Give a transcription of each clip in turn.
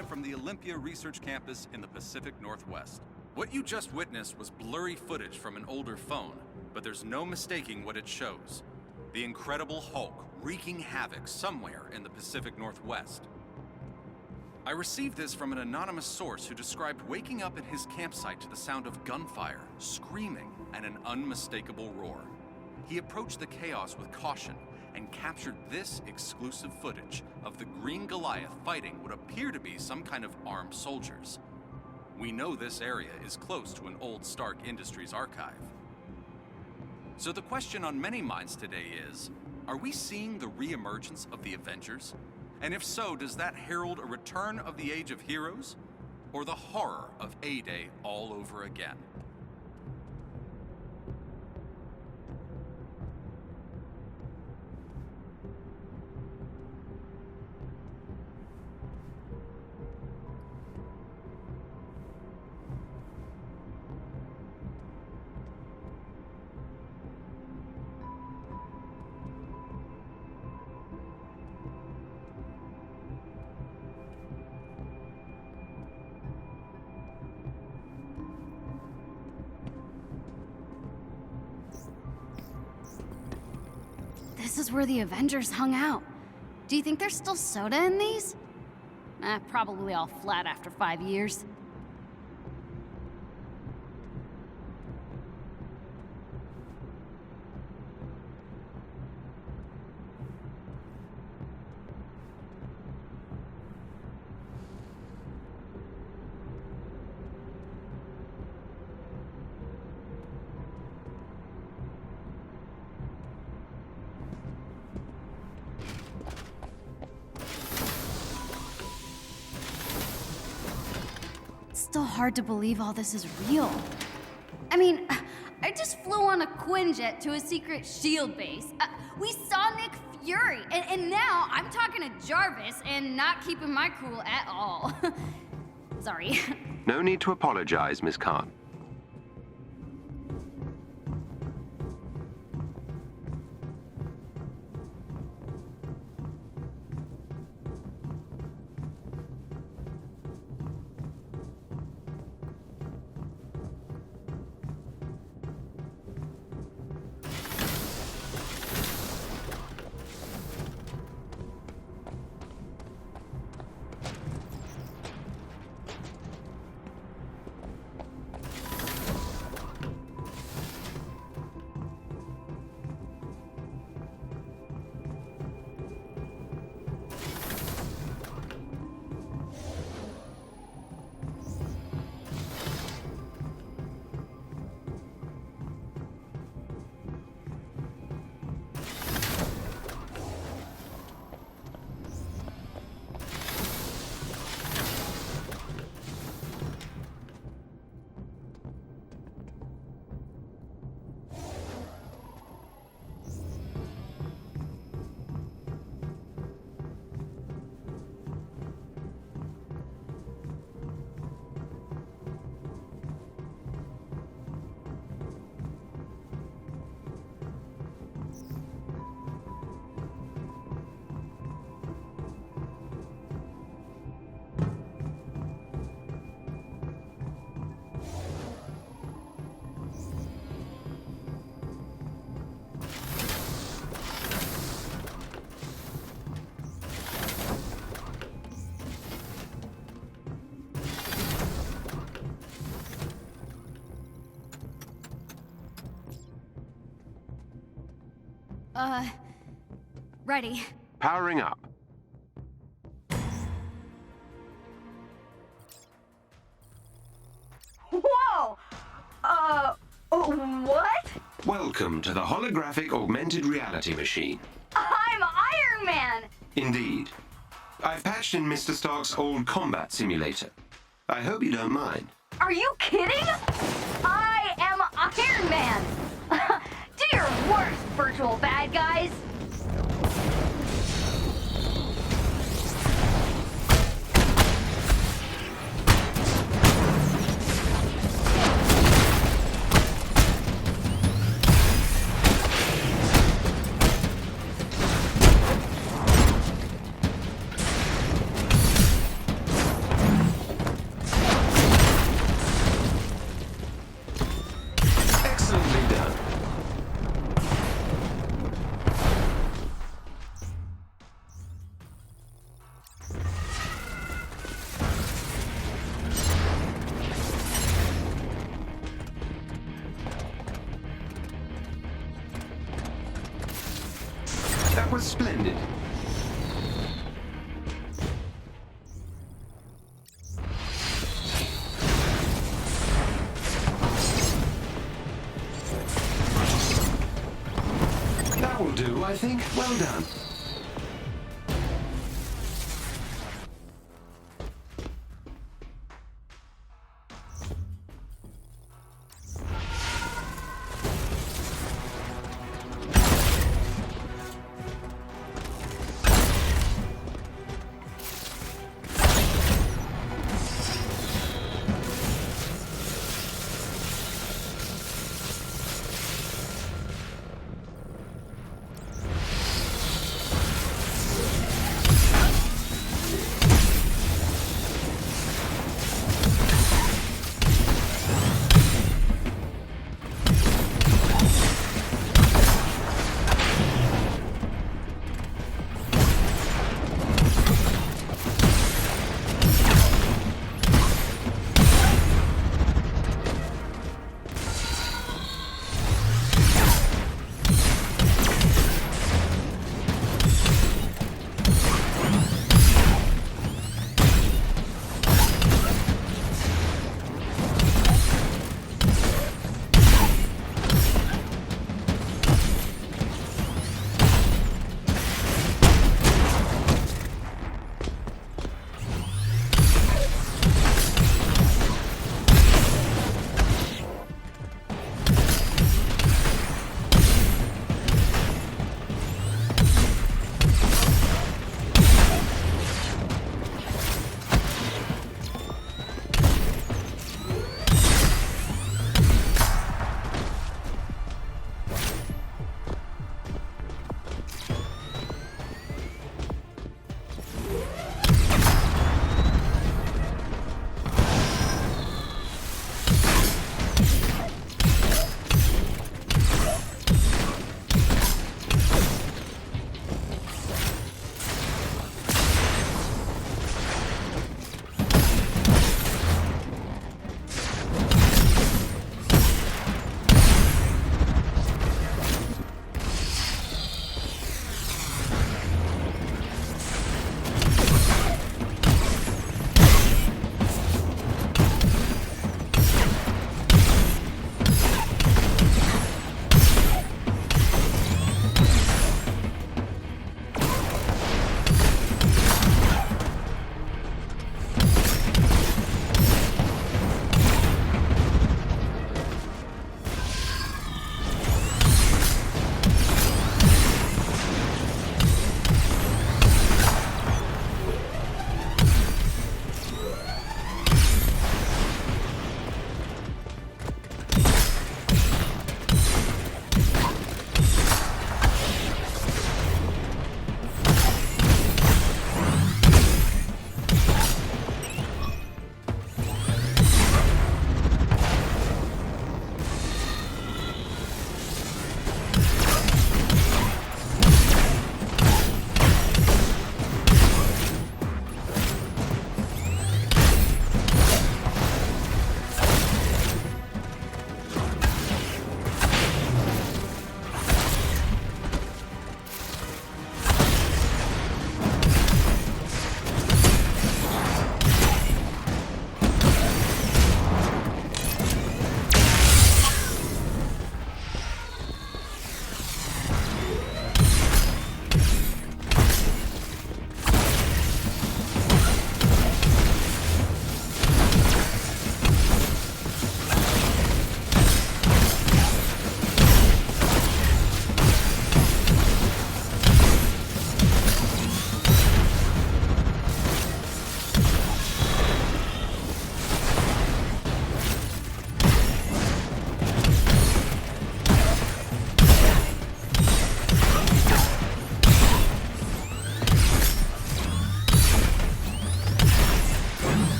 live from the Olympia Research Campus in the Pacific Northwest. What you just witnessed was blurry footage from an older phone, but there's no mistaking what it shows. The Incredible Hulk wreaking havoc somewhere in the Pacific Northwest. I received this from an anonymous source who described waking up at his campsite to the sound of gunfire, screaming, and an unmistakable roar. He approached the chaos with caution and captured this exclusive footage of the Green Goliath fighting what appear to be some kind of armed soldiers. We know this area is close to an old Stark Industries archive. So the question on many minds today is, are we seeing the re-emergence of the Avengers? And if so, does that herald a return of the Age of Heroes? Or the horror of A-Day all over again? This is where the Avengers hung out. Do you think there's still soda in these? Probably all flat after 5 years. Still hard to believe all this is real. I mean, I just flew on a Quinjet to a secret SHIELD base. We saw Nick Fury, and now I'm talking to Jarvis and not keeping my cool at all. Sorry. No need to apologize, Miss Khan. Ready. Powering up. Whoa! What? Welcome to the holographic augmented reality machine. I'm Iron Man! Indeed. I've patched in Mr. Stark's old combat simulator. I hope you don't mind. Are you kidding? I am Iron Man! Do your worst, virtual bad guys! was splendid. That will do, I think. Well done.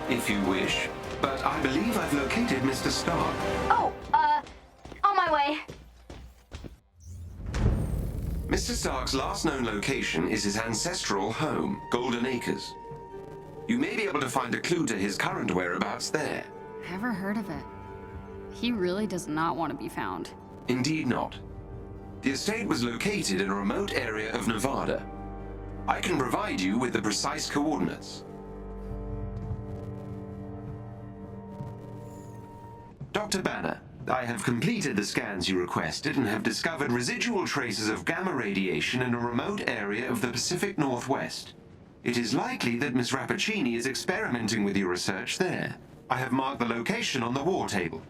if you wish, but I believe I've located Mr. Stark. Oh, on my way. Mr. Stark's last known location is his ancestral home, Golden Acres. You may be able to find a clue to his current whereabouts there. Never heard of it. He really does not want to be found. Indeed not. The estate was located in a remote area of Nevada. I can provide you with the precise coordinates. Dr. Banner, I have completed the scans you requested and have discovered residual traces of gamma radiation in a remote area of the Pacific Northwest. It is likely that Miss Rappaccini is experimenting with your research there. I have marked the location on the war table.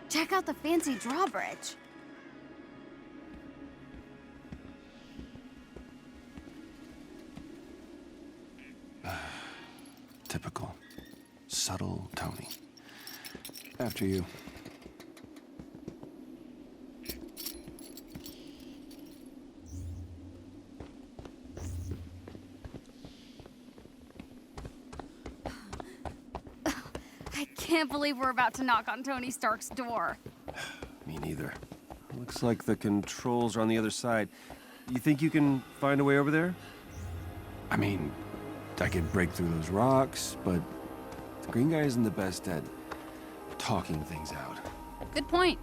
Check out the fancy drawbridge. Typical. Subtle Tony. After you. I can't believe we're about to knock on Tony Stark's door. Me neither. Looks like the controls are on the other side. You think you can find a way over there? I mean, I could break through those rocks, but the green guy isn't the best at talking things out. Good point.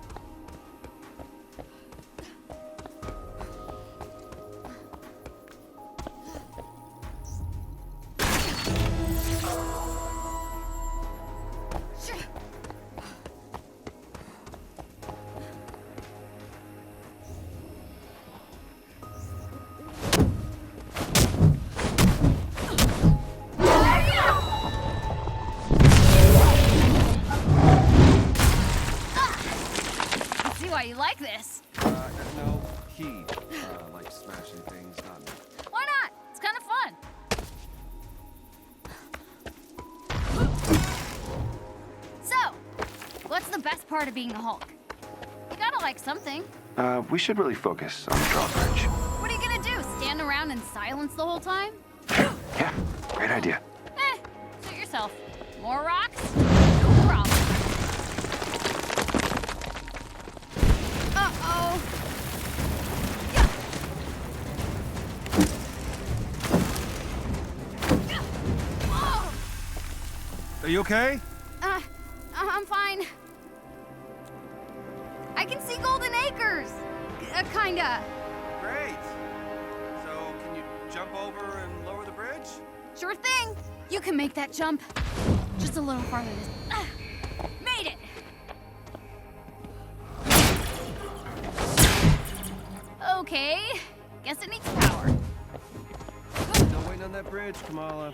You like this? No, he likes smashing things, not me. Why not? It's kind of fun. So, what's the best part of being the Hulk? You gotta like something. We should really focus on the drawbridge. What are you gonna do? Stand around in silence the whole time? Yeah, great idea. Suit yourself. More rocks? No problem. Uh-oh. Whoa! Are you okay? I'm fine. I can see Golden Acres. Kinda. Great. So, can you jump over and lower the bridge? Sure thing. You can make that jump. Just a little farther. Made it. Okay. Guess it needs power. Still waiting on that bridge, Kamala.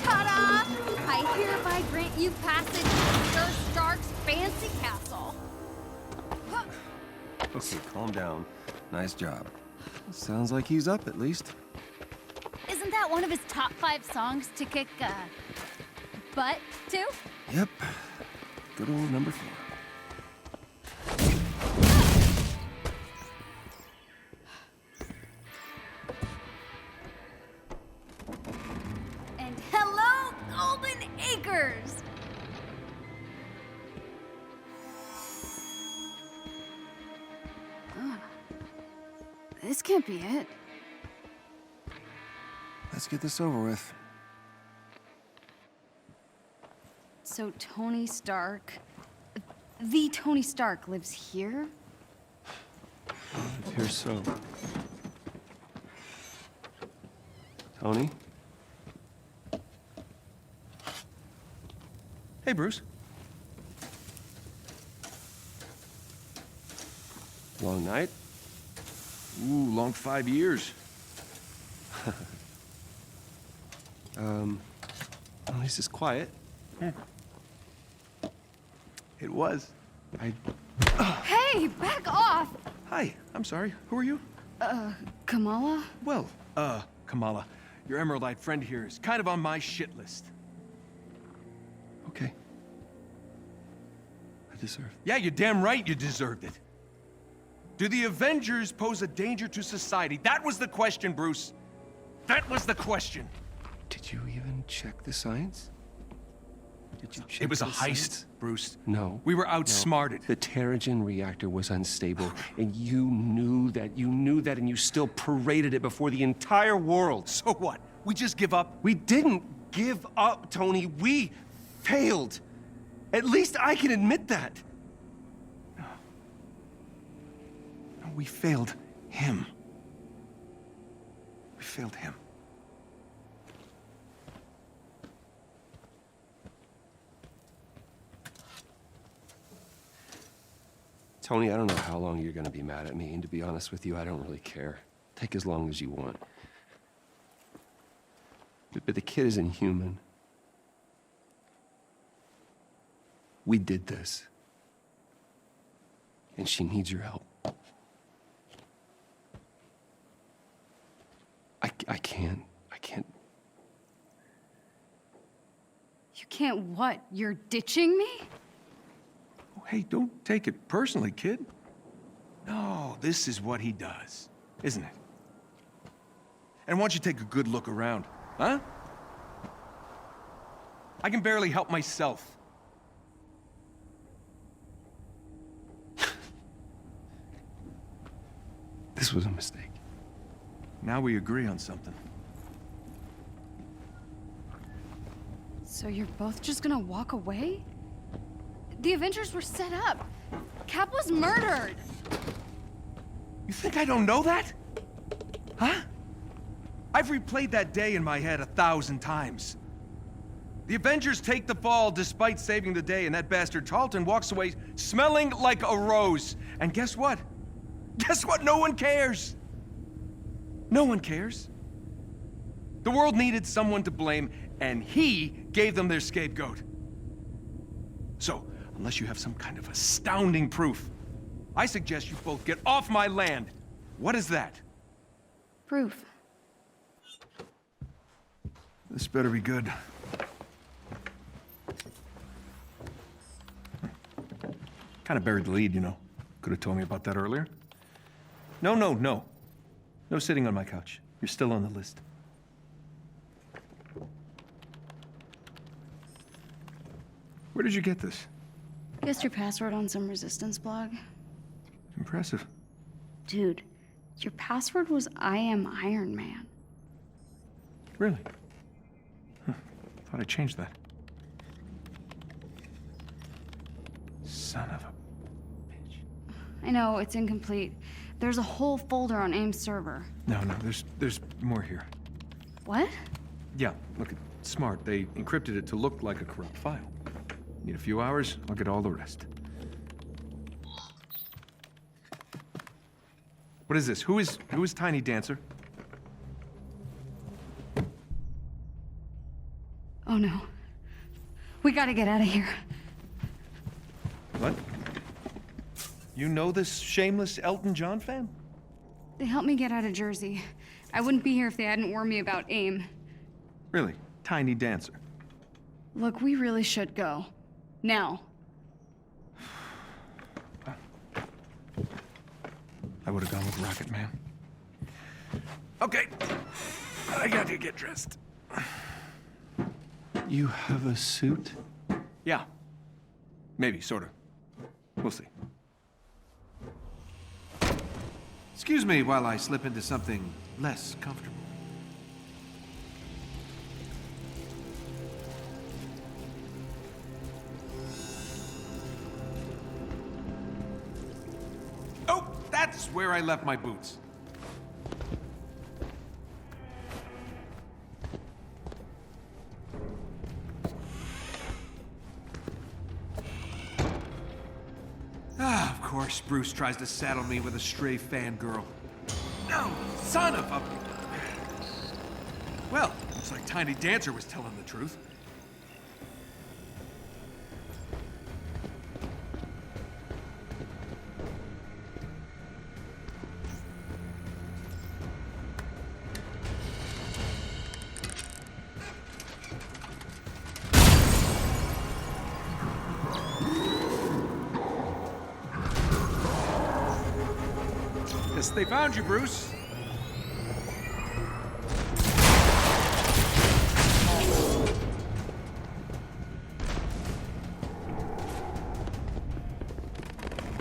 Ta-da! I hereby grant you passage to Sir Stark's fancy castle. Okay, calm down. Nice job. Sounds like he's up, at least. Isn't that one of his top 5 songs to kick, butt to? Yep. Good old number 4. And hello, Golden Acres! This can't be it. Let's get this over with. So Tony Stark, the Tony Stark, lives here? It appears so. Tony? Hey, Bruce. Long night? Ooh, long 5 years. At least it's quiet. It was. Hey, back off! Hi, I'm sorry. Who are you? Kamala? Well, Kamala, your Emeraldite friend here is kind of on my shit list. Okay. I deserve it. Yeah, you're damn right you deserved it. Do the Avengers pose a danger to society? That was the question, Bruce. That was the question. Did you even check the science? Did you check It was a the heist, science? Bruce. No. We were No. outsmarted. The Terrigen reactor was unstable, and you knew that. You knew that, and you still paraded it before the entire world. So what? We just give up? We didn't give up, Tony. We failed. At least I can admit that. No, we failed him. We failed him. Tony, I don't know how long you're gonna be mad at me, and to be honest with you, I don't really care. Take as long as you want. But the kid isn't human. We did this. And she needs your help. I can't. You can't what? You're ditching me? Oh, hey, don't take it personally, kid. No, this is what he does, isn't it? And why don't you take a good look around, huh? I can barely help myself. This was a mistake. Now we agree on something. So you're both just gonna walk away? The Avengers were set up. Cap was murdered. You think I don't know that? Huh? I've replayed that day in my head 1,000 times. The Avengers take the fall despite saving the day, and that bastard Tarleton walks away smelling like a rose. And guess what? Guess what? No one cares. No one cares. The world needed someone to blame, and he gave them their scapegoat. So, unless you have some kind of astounding proof, I suggest you both get off my land. What is that? Proof. This better be good. Kind of buried the lead, you know. Could have told me about that earlier. No. No sitting on my couch. You're still on the list. Where did you get this? Guessed your password on some resistance blog? Impressive. Dude, your password was I am Iron Man. Really? Huh. Thought I changed that. Son of a bitch. I know, it's incomplete. There's a whole folder on AIM's server. No, there's more here. What? Yeah, look, it's smart. They encrypted it to look like a corrupt file. Need a few hours, I'll get all the rest. What is this? Who is Tiny Dancer? Oh no. We gotta get out of here. What? You know this shameless Elton John fan? They helped me get out of Jersey. I wouldn't be here if they hadn't warned me about AIM. Really? Tiny Dancer? Look, we really should go. Now. I would have gone with Rocket Man. Okay. I got to get dressed. You have a suit? Yeah. Maybe, sort of. We'll see. Excuse me while I slip into something less comfortable. Oh, that's where I left my boots. Ah, of course, Bruce tries to saddle me with a stray fangirl. No, son of a... Well, looks like Tiny Dancer was telling the truth. Guess they found you, Bruce.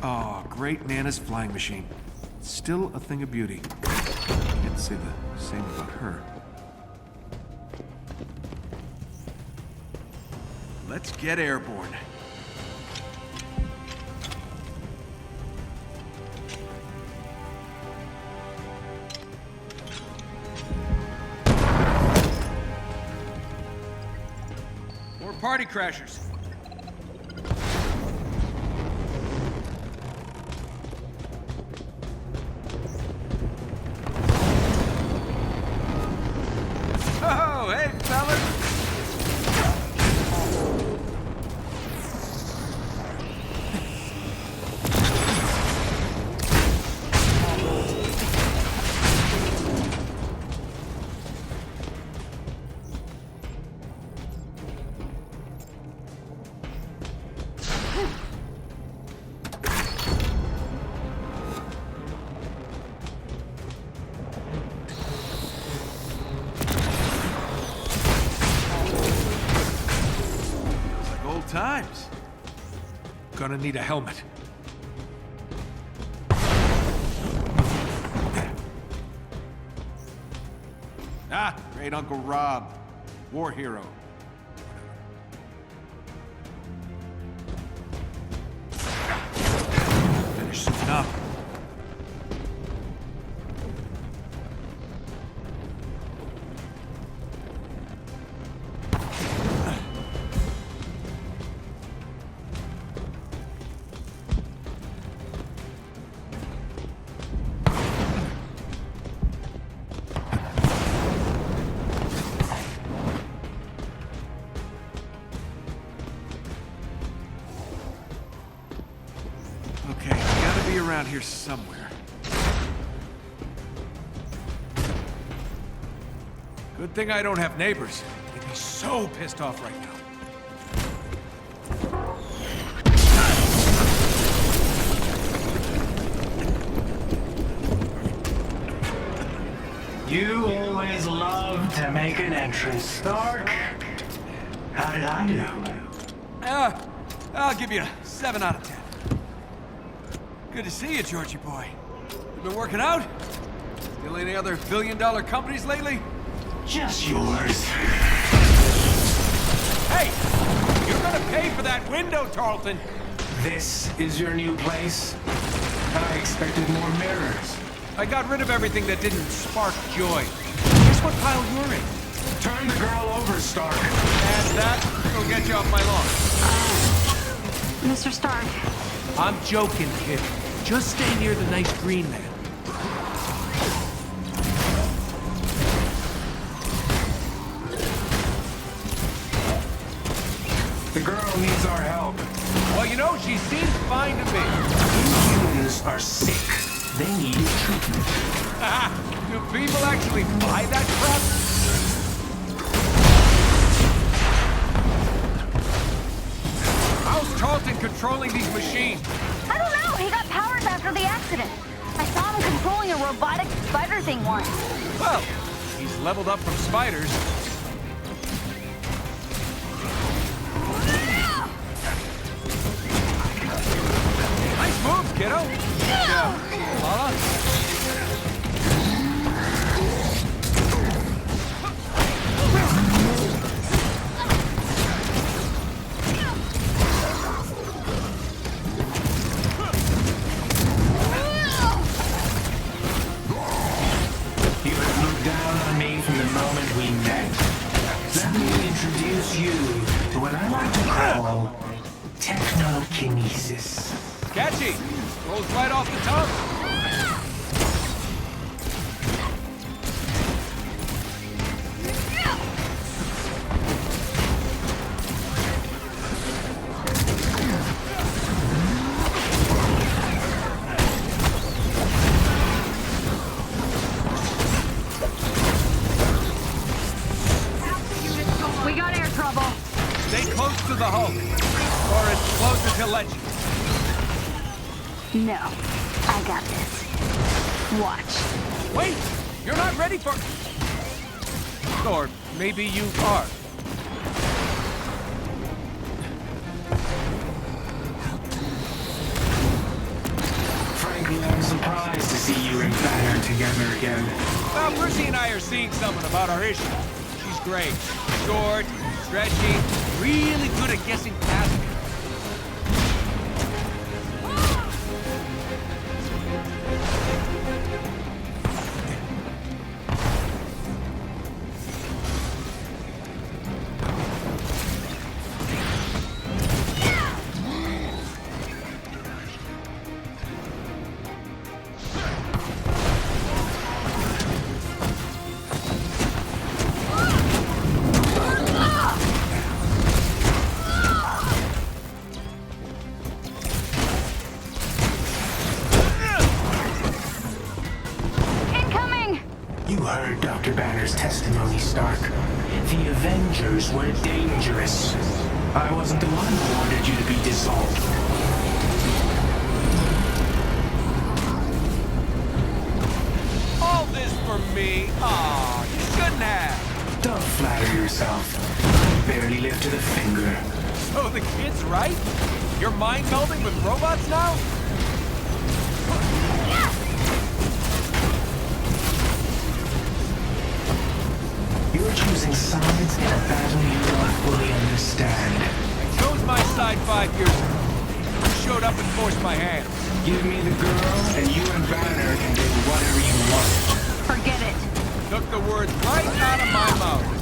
Oh, great Nana's flying machine. Still a thing of beauty. Can't say the same about her. Let's get airborne. More party crashers. Oh, hey, fellas! Times. Gonna need a helmet. Ah, great Uncle Rob. War hero. Finish suiting up. Okay, gotta be around here somewhere. Good thing I don't have neighbors. They'd be so pissed off right now. You always love to make an entrance, Stark. How did I do? I'll give you a 7 out of 10. Good to see you, Georgie boy. You been working out? Still any other billion-dollar companies lately? Just yours. Hey! You're gonna pay for that window, Tarleton! This is your new place? I expected more mirrors. I got rid of everything that didn't spark joy. Guess what pile you're in? Turn the girl over, Stark. And that will get you off my lawn. Mr. Stark. I'm joking, kid. Just stay near the nice green man. The girl needs our help. Well, you know, she seems fine to me. Humans are sick. They need treatment. Do people actually buy that crap? Tarleton controlling these machines? I don't know. He got powers after the accident. I saw him controlling a robotic spider thing once. Well, he's leveled up from spiders. Nice moves, kiddo. Yeah, Lala. You have looked down on me from the moment we met. Let me introduce you to what I like to call technokinesis. Catchy. Rolls right off the tongue. We got air trouble. Stay close to the Hulk. Or as close as he'll let you. No, I got this. Watch. Wait! You're not ready for... Or maybe you are. Frankly, I'm surprised to see you and Banner together again. Well, Percy and I are seeing something about our issue. She's great. Short, stretchy, really good at guessing past me. Incoming! You heard Dr. Banner's testimony, Stark. The Avengers were dangerous. I wasn't the one who ordered you to be dissolved. All this for me? Aw, you shouldn't have. Don't flatter yourself. I barely lifted a finger. So the kid's right? You're mind melding with robots now? You're choosing sides in a battle you don't fully understand. Chose my side 5 years ago. You showed up and forced my hand. Give me the girl, and you and Banner can do whatever you want. Forget it. Took the words right out of my mouth.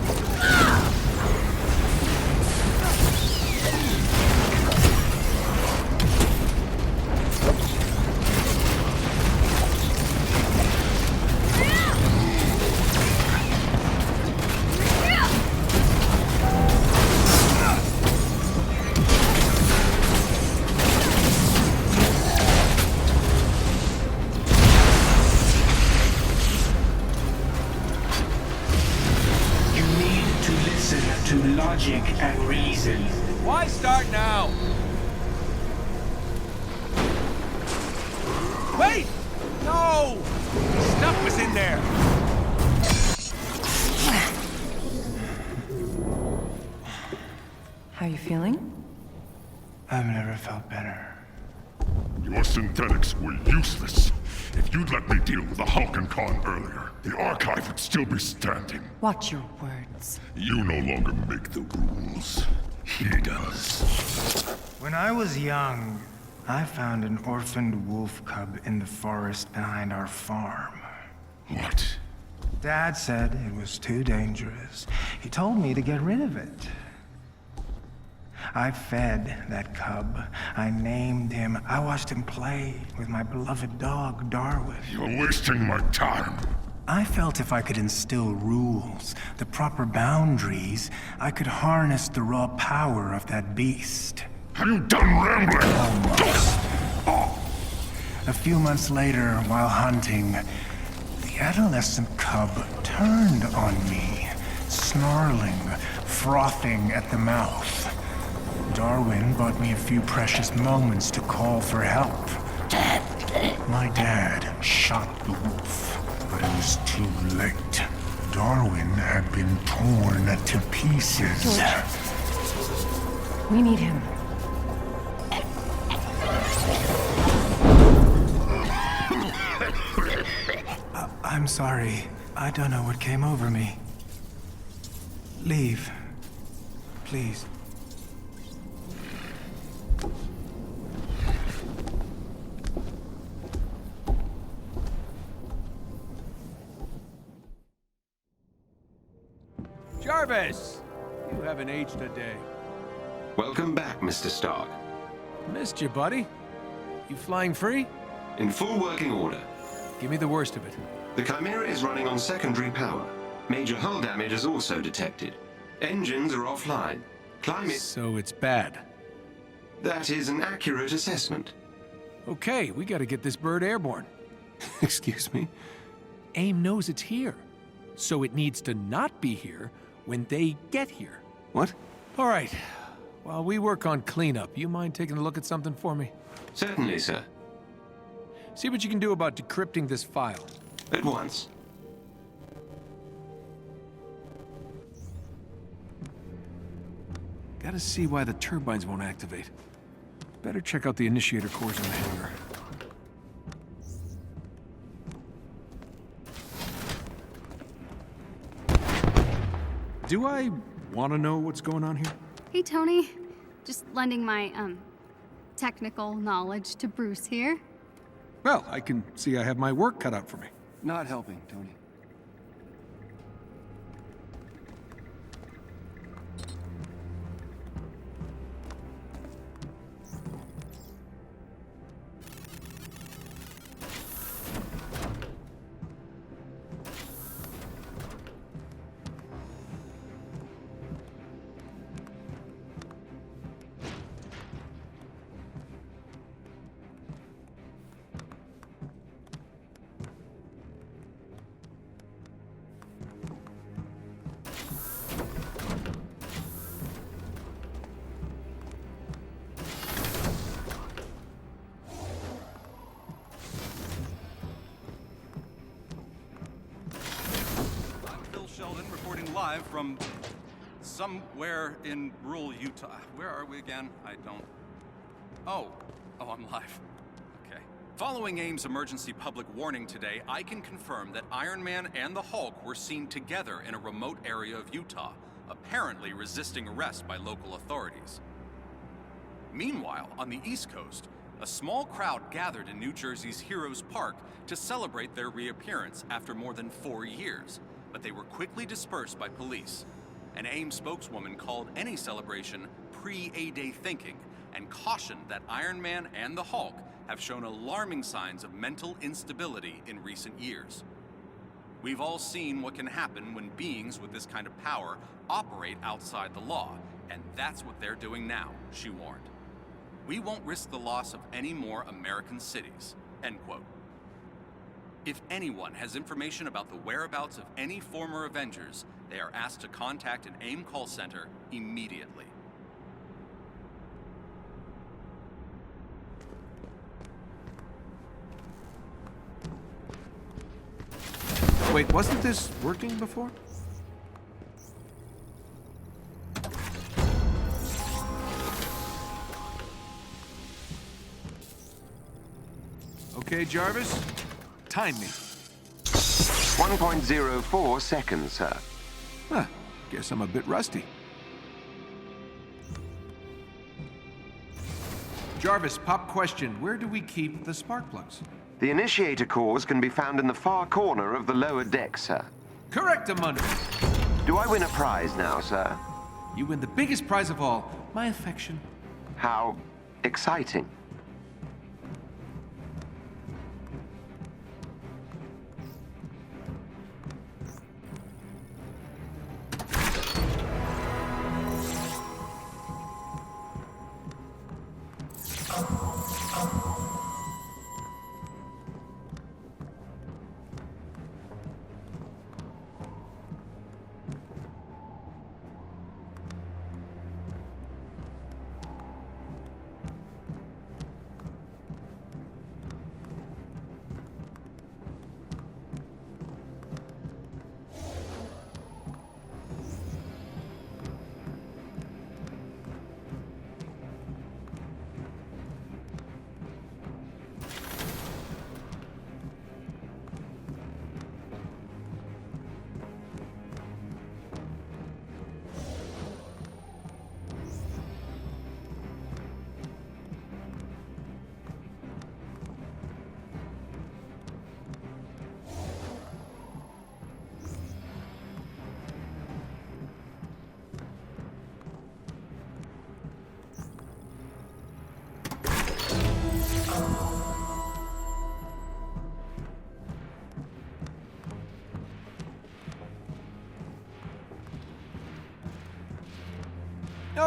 To logic and reason. Why start now? Wait! No! Stuff was in there! How you feeling? I've never felt better. Your synthetics were useless. If you'd let me deal with the Hulk and Khan earlier, the archive would still be standing. Watch your words. You no longer make the rules. He does. When I was young, I found an orphaned wolf cub in the forest behind our farm. What? Dad said it was too dangerous. He told me to get rid of it. I fed that cub. I named him. I watched him play with my beloved dog, Darwin. You're wasting my time. I felt if I could instill rules, the proper boundaries, I could harness the raw power of that beast. Have you done rambling? Almost. A few months later, while hunting, the adolescent cub turned on me, snarling, frothing at the mouth. Darwin bought me a few precious moments to call for help. My dad shot the wolf, but it was too late. Darwin had been torn to pieces. George. We need him. I'm sorry. I don't know what came over me. Leave. Please. Jarvis! You haven't aged a day. Welcome back, Mr. Stark. Missed you, buddy. You flying free? In full working order. Give me the worst of it. The Chimera is running on secondary power. Major hull damage is also detected. Engines are offline. Climate... So it's bad. That is an accurate assessment. Okay, we gotta get this bird airborne. Excuse me? AIM knows it's here, so it needs to not be here when they get here. What? All right, while we work on cleanup, you mind taking a look at something for me? Certainly, sir. See what you can do about decrypting this file. At once. Gotta see why the turbines won't activate. Better check out the initiator cores in the hangar. Do I want to know what's going on here? Hey, Tony. Just lending my, technical knowledge to Bruce here. Well, I can see I have my work cut out for me. Not helping, Tony. Live from somewhere in rural Utah. Where are we again? I don't... Oh, I'm live. Okay. Following AIM's emergency public warning today, I can confirm that Iron Man and the Hulk were seen together in a remote area of Utah, apparently resisting arrest by local authorities. Meanwhile, on the East Coast, a small crowd gathered in New Jersey's Heroes Park to celebrate their reappearance after more than 4 years. But they were quickly dispersed by police. An AIM spokeswoman called any celebration pre-A-Day thinking and cautioned that Iron Man and the Hulk have shown alarming signs of mental instability in recent years. We've all seen what can happen when beings with this kind of power operate outside the law, and that's what they're doing now, she warned. We won't risk the loss of any more American cities, end quote. If anyone has information about the whereabouts of any former Avengers, they are asked to contact an AIM call center immediately. Wait, wasn't this working before? Okay, Jarvis. Time me. 1.04 seconds, sir. Huh. Guess I'm a bit rusty. Jarvis, pop question. Where do we keep the spark plugs? The initiator cores can be found in the far corner of the lower deck, sir. Correctamundo. Do I win a prize now, sir? You win the biggest prize of all, my affection. How exciting.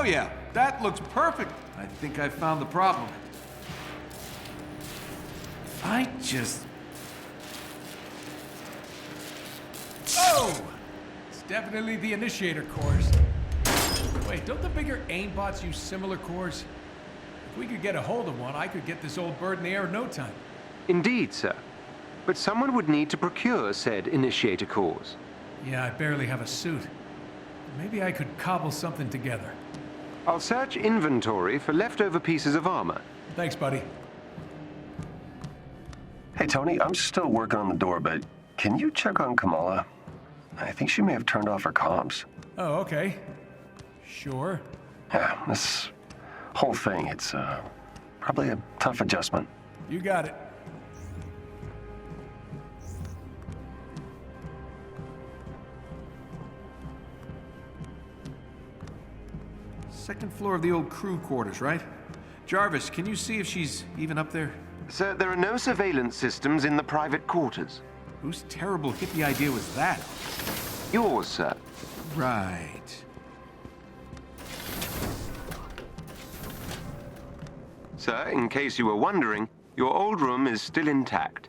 Oh yeah, that looks perfect. I think I found the problem. I just... Oh! It's definitely the initiator cores. Wait, don't the bigger aimbots use similar cores? If we could get a hold of one, I could get this old bird in the air in no time. Indeed, sir. But someone would need to procure said initiator cores. Yeah, I barely have a suit. Maybe I could cobble something together. I'll search inventory for leftover pieces of armor. Thanks, buddy. Hey, Tony, I'm still working on the door, but can you check on Kamala? I think she may have turned off her comms. Oh, okay. Sure. Yeah, this whole thing, it's probably a tough adjustment. You got it. Second floor of the old crew quarters, right? Jarvis, can you see if she's even up there? Sir, there are no surveillance systems in the private quarters. Whose terrible hippie idea was that? Yours, sir. Right. Sir, in case you were wondering, your old room is still intact.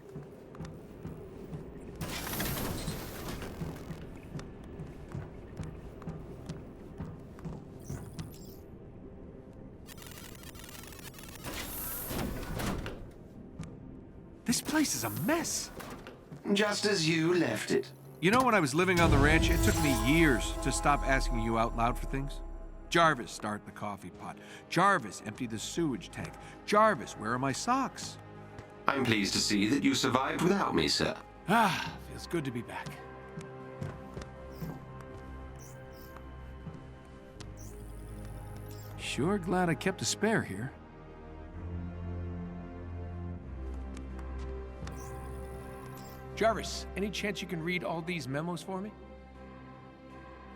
This place is a mess. Just as you left it. You know, when I was living on the ranch, it took me years to stop asking you out loud for things. Jarvis, start the coffee pot. Jarvis, empty the sewage tank. Jarvis, where are my socks? I'm pleased to see that you survived without me, sir. Ah, feels good to be back. Sure glad I kept a spare here. Jarvis, any chance you can read all these memos for me?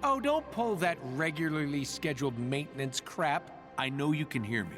Oh, don't pull that regularly scheduled maintenance crap. I know you can hear me.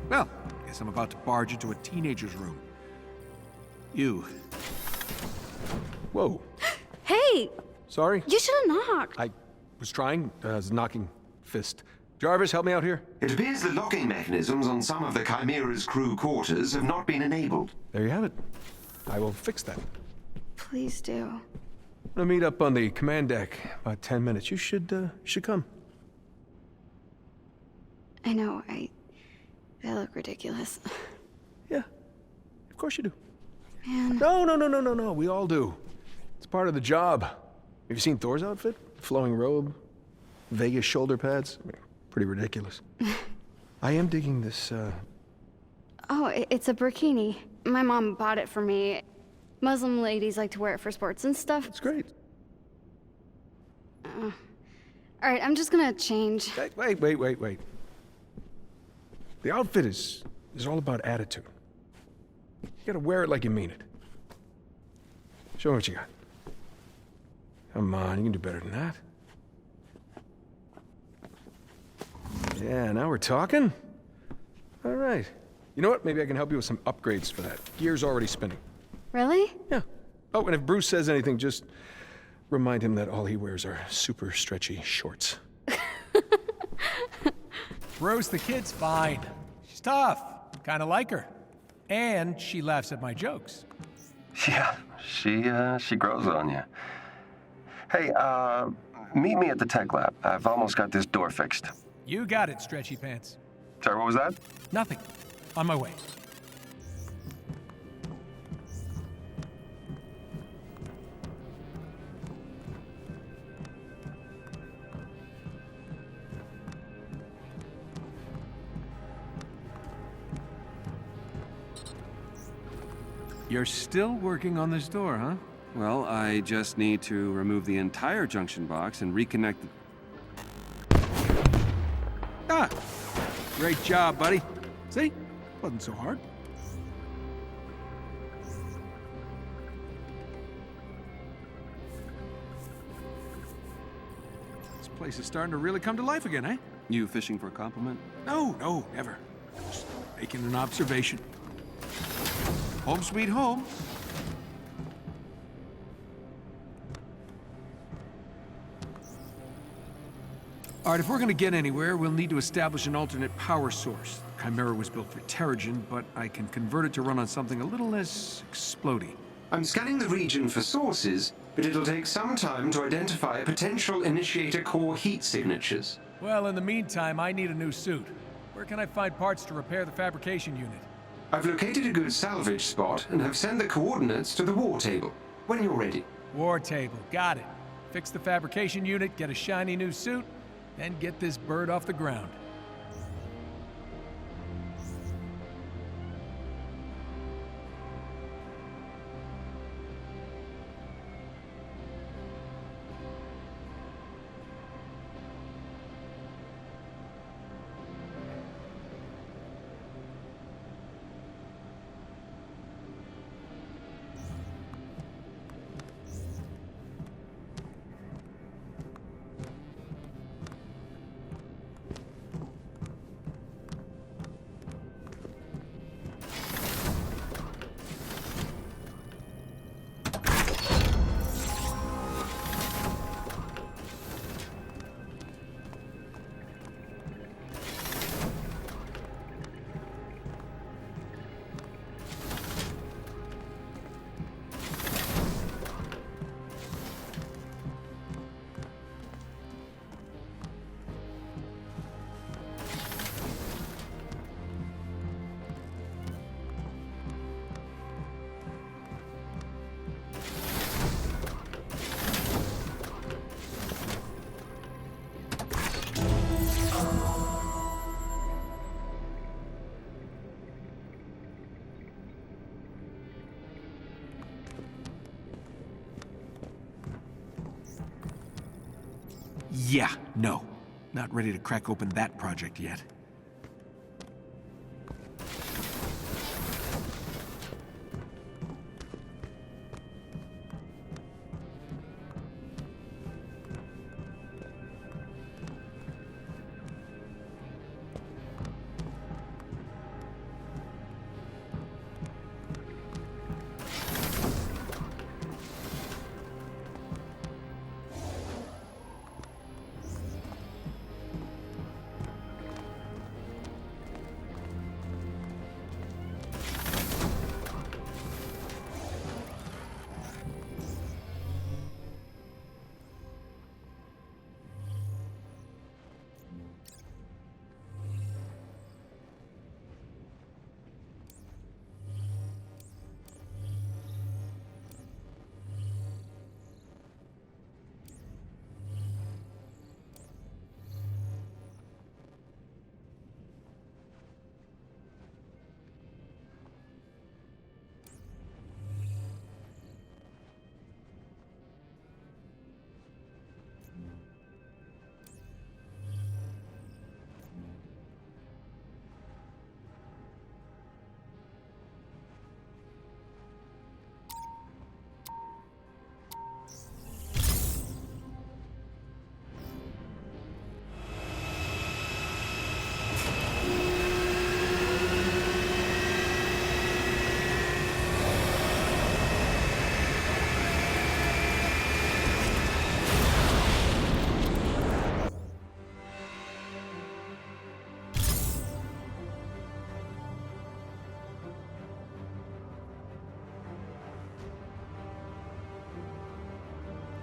Well, guess I'm about to barge into a teenager's room. You. Whoa. Hey! Sorry? You should have knocked. I was trying. I was knocking fist. Jarvis, help me out here. It appears the locking mechanisms on some of the Chimera's crew quarters have not been enabled. There you have it. I will fix that. Please do. I'll meet up on the command deck about 10 minutes. You should come. I know, I look ridiculous. Yeah, of course you do. Man. No. We all do. It's part of the job. Have you seen Thor's outfit? Flowing robe, Vegas shoulder pads. I mean, pretty ridiculous. I am digging this, Oh, it's a burkini. My mom bought it for me. Muslim ladies like to wear it for sports and stuff. It's great. All right, I'm just gonna change. Wait. The outfit is all about attitude. You gotta wear it like you mean it. Show me what you got. Come on, you can do better than that. Yeah, now we're talking. All right. You know what? Maybe I can help you with some upgrades for that. Gear's already spinning. Really? Yeah. Oh, and if Bruce says anything, just remind him that all he wears are super stretchy shorts. Rose the kid's fine. She's tough. Kinda like her. And she laughs at my jokes. Yeah, she grows on you. Hey, meet me at the tech lab. I've almost got this door fixed. You got it, Stretchy Pants. Sorry, what was that? Nothing. On my way. You're still working on this door, huh? Well, I just need to remove the entire junction box and reconnect the... Ah! Great job, buddy. See? Wasn't so hard. This place is starting to really come to life again, eh? You fishing for a compliment? No, never. Just making an observation. Home sweet home. All right, if we're gonna get anywhere, we'll need to establish an alternate power source. The Chimera was built for Terrigen, but I can convert it to run on something a little less explodey. I'm scanning the region for sources, but it'll take some time to identify potential initiator core heat signatures. Well, in the meantime, I need a new suit. Where can I find parts to repair the fabrication unit? I've located a good salvage spot and have sent the coordinates to the war table. When you're ready. War table, got it. Fix the fabrication unit, get a shiny new suit, then get this bird off the ground. Yeah, no. Not ready to crack open that project yet.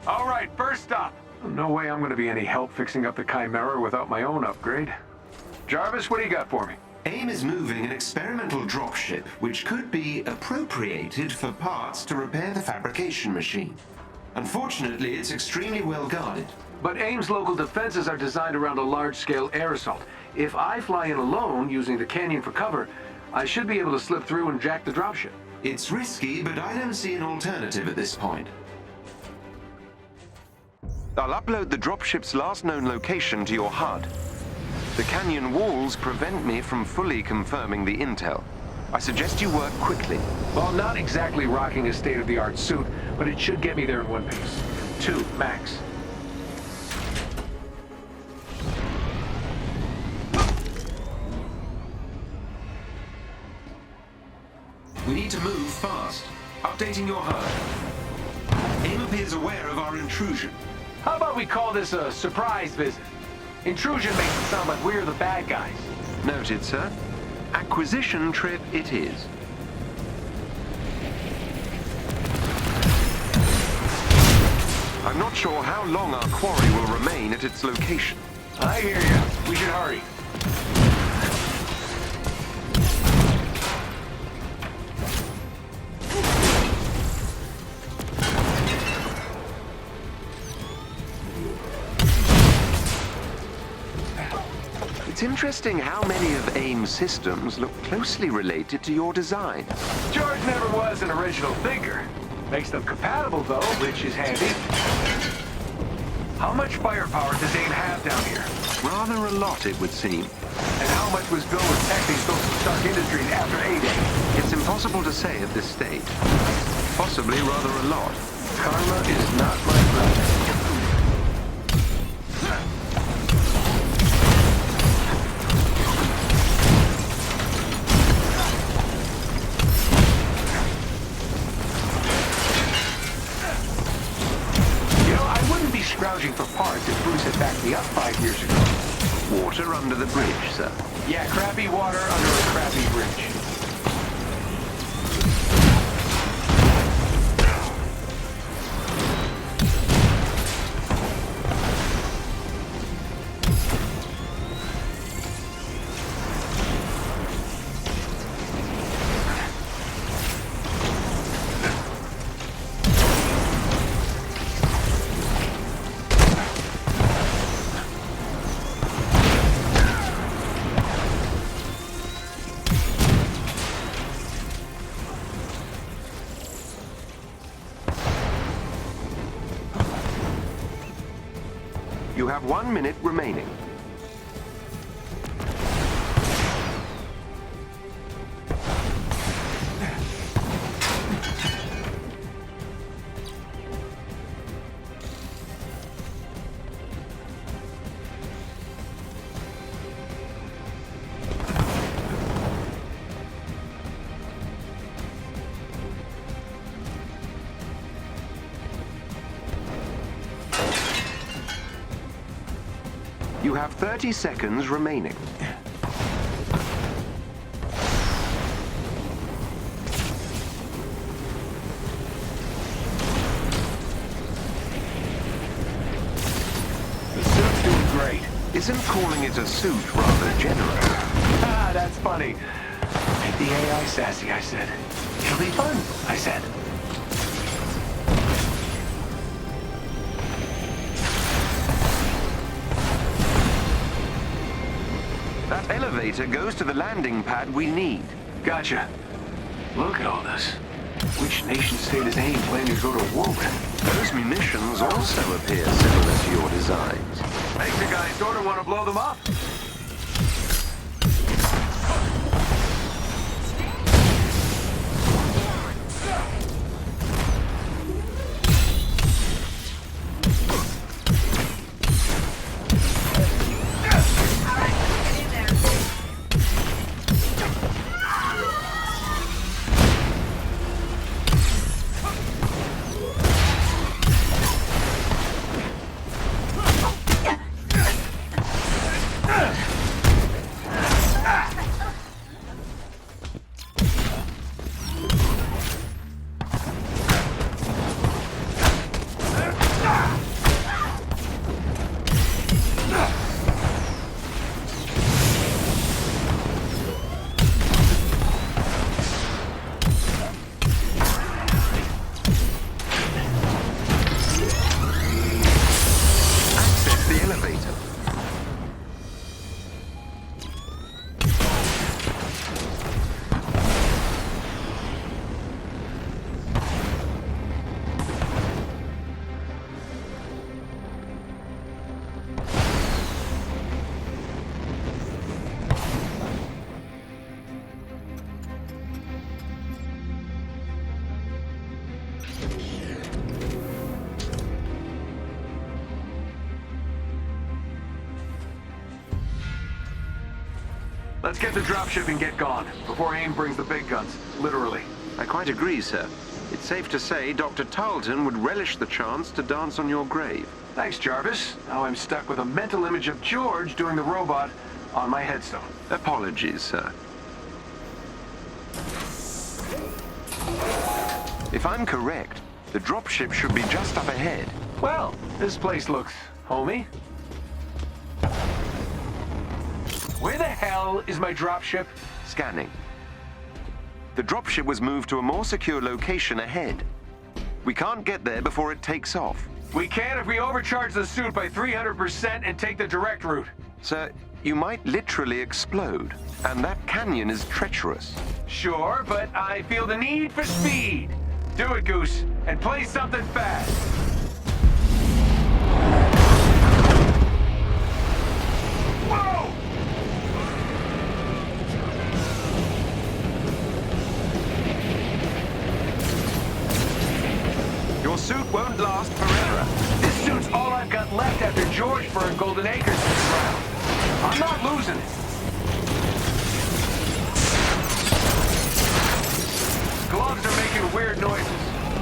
All right, first up. No way I'm gonna be any help fixing up the Chimera without my own upgrade. Jarvis, what do you got for me? AIM is moving an experimental dropship which could be appropriated for parts to repair the fabrication machine. Unfortunately, it's extremely well guarded. But AIM's local defenses are designed around a large-scale air assault. If I fly in alone, using the canyon for cover, I should be able to slip through and jack the dropship. It's risky, but I don't see an alternative at this point. I'll upload the dropship's last known location to your HUD. The canyon walls prevent me from fully confirming the intel. I suggest you work quickly. Well, not exactly rocking a state-of-the-art suit, but it should get me there in one piece. 2, max. We need to move fast. Updating your HUD. AIM appears aware of our intrusion. How about we call this a surprise visit? Intrusion makes it sound like we're the bad guys. Noted, sir. Acquisition trip it is. I'm not sure how long our quarry will remain at its location. I hear you. We should hurry. It's interesting how many of AIM's systems look closely related to your design. George never was an original thinker. Makes them compatible, though, which is handy. How much firepower does AIM have down here? Rather a lot, it would seem. And how much was Bill protecting social Stark Industries after A-Day? It's impossible to say at this stage. Possibly rather a lot. Karma is not my friend. Scrounging for parts if Bruce had backed me up 5 years ago. Water under the bridge, sir. Yeah, crappy water under a crappy bridge. You have 1 minute remaining. You have 30 seconds remaining. The suit's doing great. Isn't calling it a suit rather generous? Ah, that's funny. Make the AI sassy, I said. It'll be fun, I said. That elevator goes to the landing pad we need. Gotcha. Look at all this. Which nation-state is AIM planning to go to war with? Those munitions also appear similar to your designs. Makes the guy sort of want to blow them up. Let's get the dropship and get gone, before AIM brings the big guns. Literally. I quite agree, sir. It's safe to say Dr. Tarleton would relish the chance to dance on your grave. Thanks, Jarvis. Now I'm stuck with a mental image of George doing the robot on my headstone. Apologies, sir. If I'm correct, the dropship should be just up ahead. Well, this place looks homey. Where the hell is my dropship? Scanning. The dropship was moved to a more secure location ahead. We can't get there before it takes off. We can if we overcharge the suit by 300% and take the direct route. Sir, you might literally explode, and that canyon is treacherous. Sure, but I feel the need for speed. Do it, Goose, and play something fast. Whoa! Your suit won't last forever. This suit's all I've got left after George burned Golden Acres this round. I'm not losing it. Gloves are making weird noises.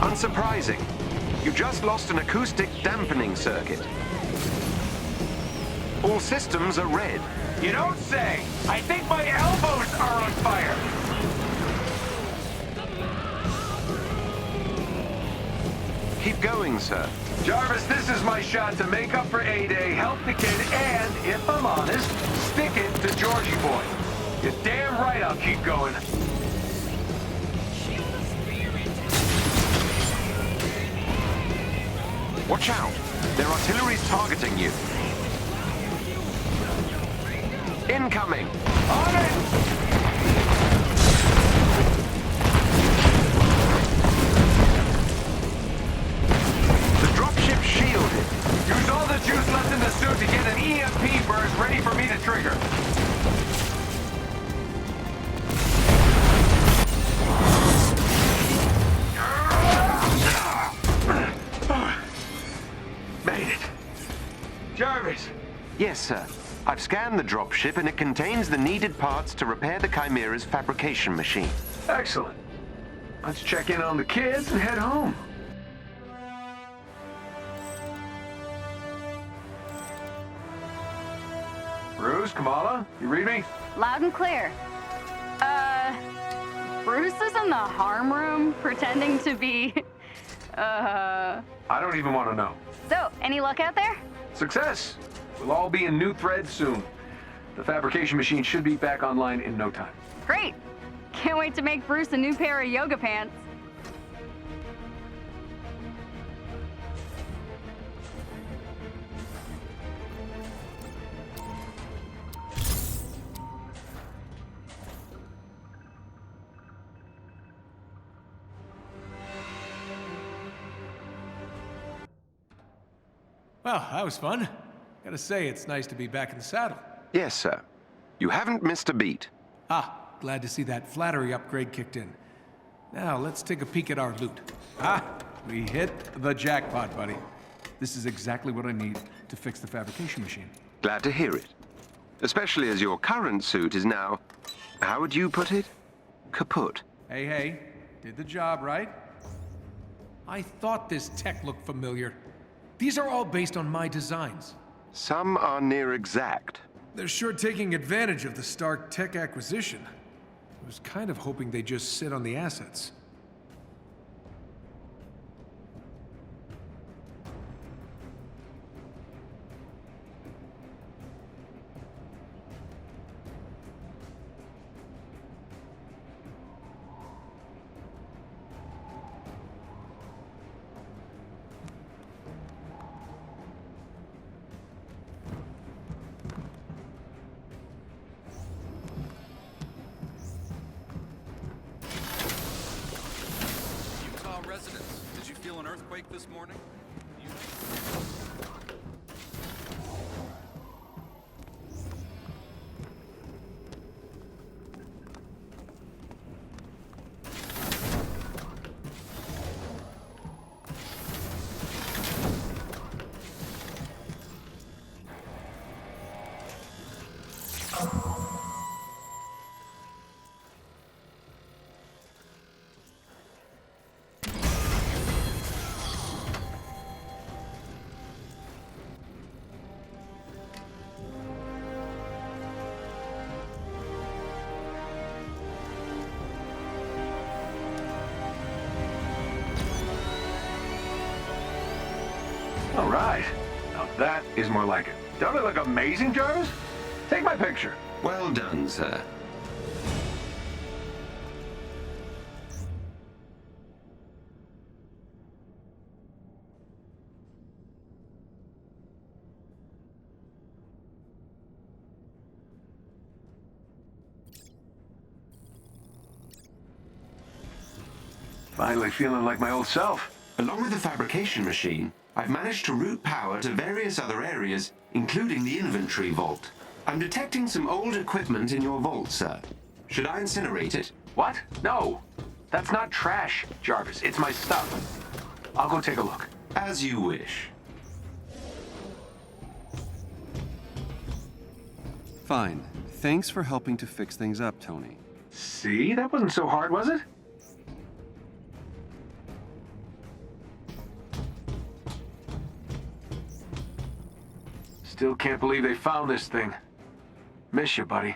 Unsurprising. You just lost an acoustic dampening circuit. All systems are red. You don't say. I think my elbows are on fire. Keep going, sir. Jarvis, this is my shot to make up for A-Day, help the kid, and, if I'm honest, stick it to Georgie boy. You're damn right I'll keep going. Watch out! Their artillery's targeting you. Incoming! On it! Shielded. Use all the juice left in the suit to get an EMP burst ready for me to trigger. Made it. Jarvis. Yes, sir. I've scanned the dropship and it contains the needed parts to repair the Chimera's fabrication machine. Excellent. Let's check in on the kids and head home. Bruce, Kamala, you read me? Loud and clear. Bruce is in the harm room pretending to be, I don't even want to know. So, any luck out there? Success. We'll all be in new threads soon. The fabrication machine should be back online in no time. Great. Can't wait to make Bruce a new pair of yoga pants. Well, that was fun. Gotta say, it's nice to be back in the saddle. Yes, sir. You haven't missed a beat. Ah, glad to see that flattery upgrade kicked in. Now, let's take a peek at our loot. Ah, we hit the jackpot, buddy. This is exactly what I need to fix the fabrication machine. Glad to hear it. Especially as your current suit is now, how would you put it? Kaput. Hey, did the job, right? I thought this tech looked familiar. These are all based on my designs. Some are near exact. They're sure taking advantage of the Stark tech acquisition. I was kind of hoping they'd just sit on the assets. Did you feel an earthquake this morning? is more like it. Don't I look amazing, Jarvis? Take my picture. Well done, sir. Finally feeling like my old self. Along with the fabrication machine, I've managed to route power to various other areas, including the inventory vault. I'm detecting some old equipment in your vault, sir. Should I incinerate it? What? No. That's not trash, Jarvis. It's my stuff. I'll go take a look. As you wish. Fine. Thanks for helping to fix things up, Tony. See? That wasn't so hard, was it? Still can't believe they found this thing. Miss you, buddy.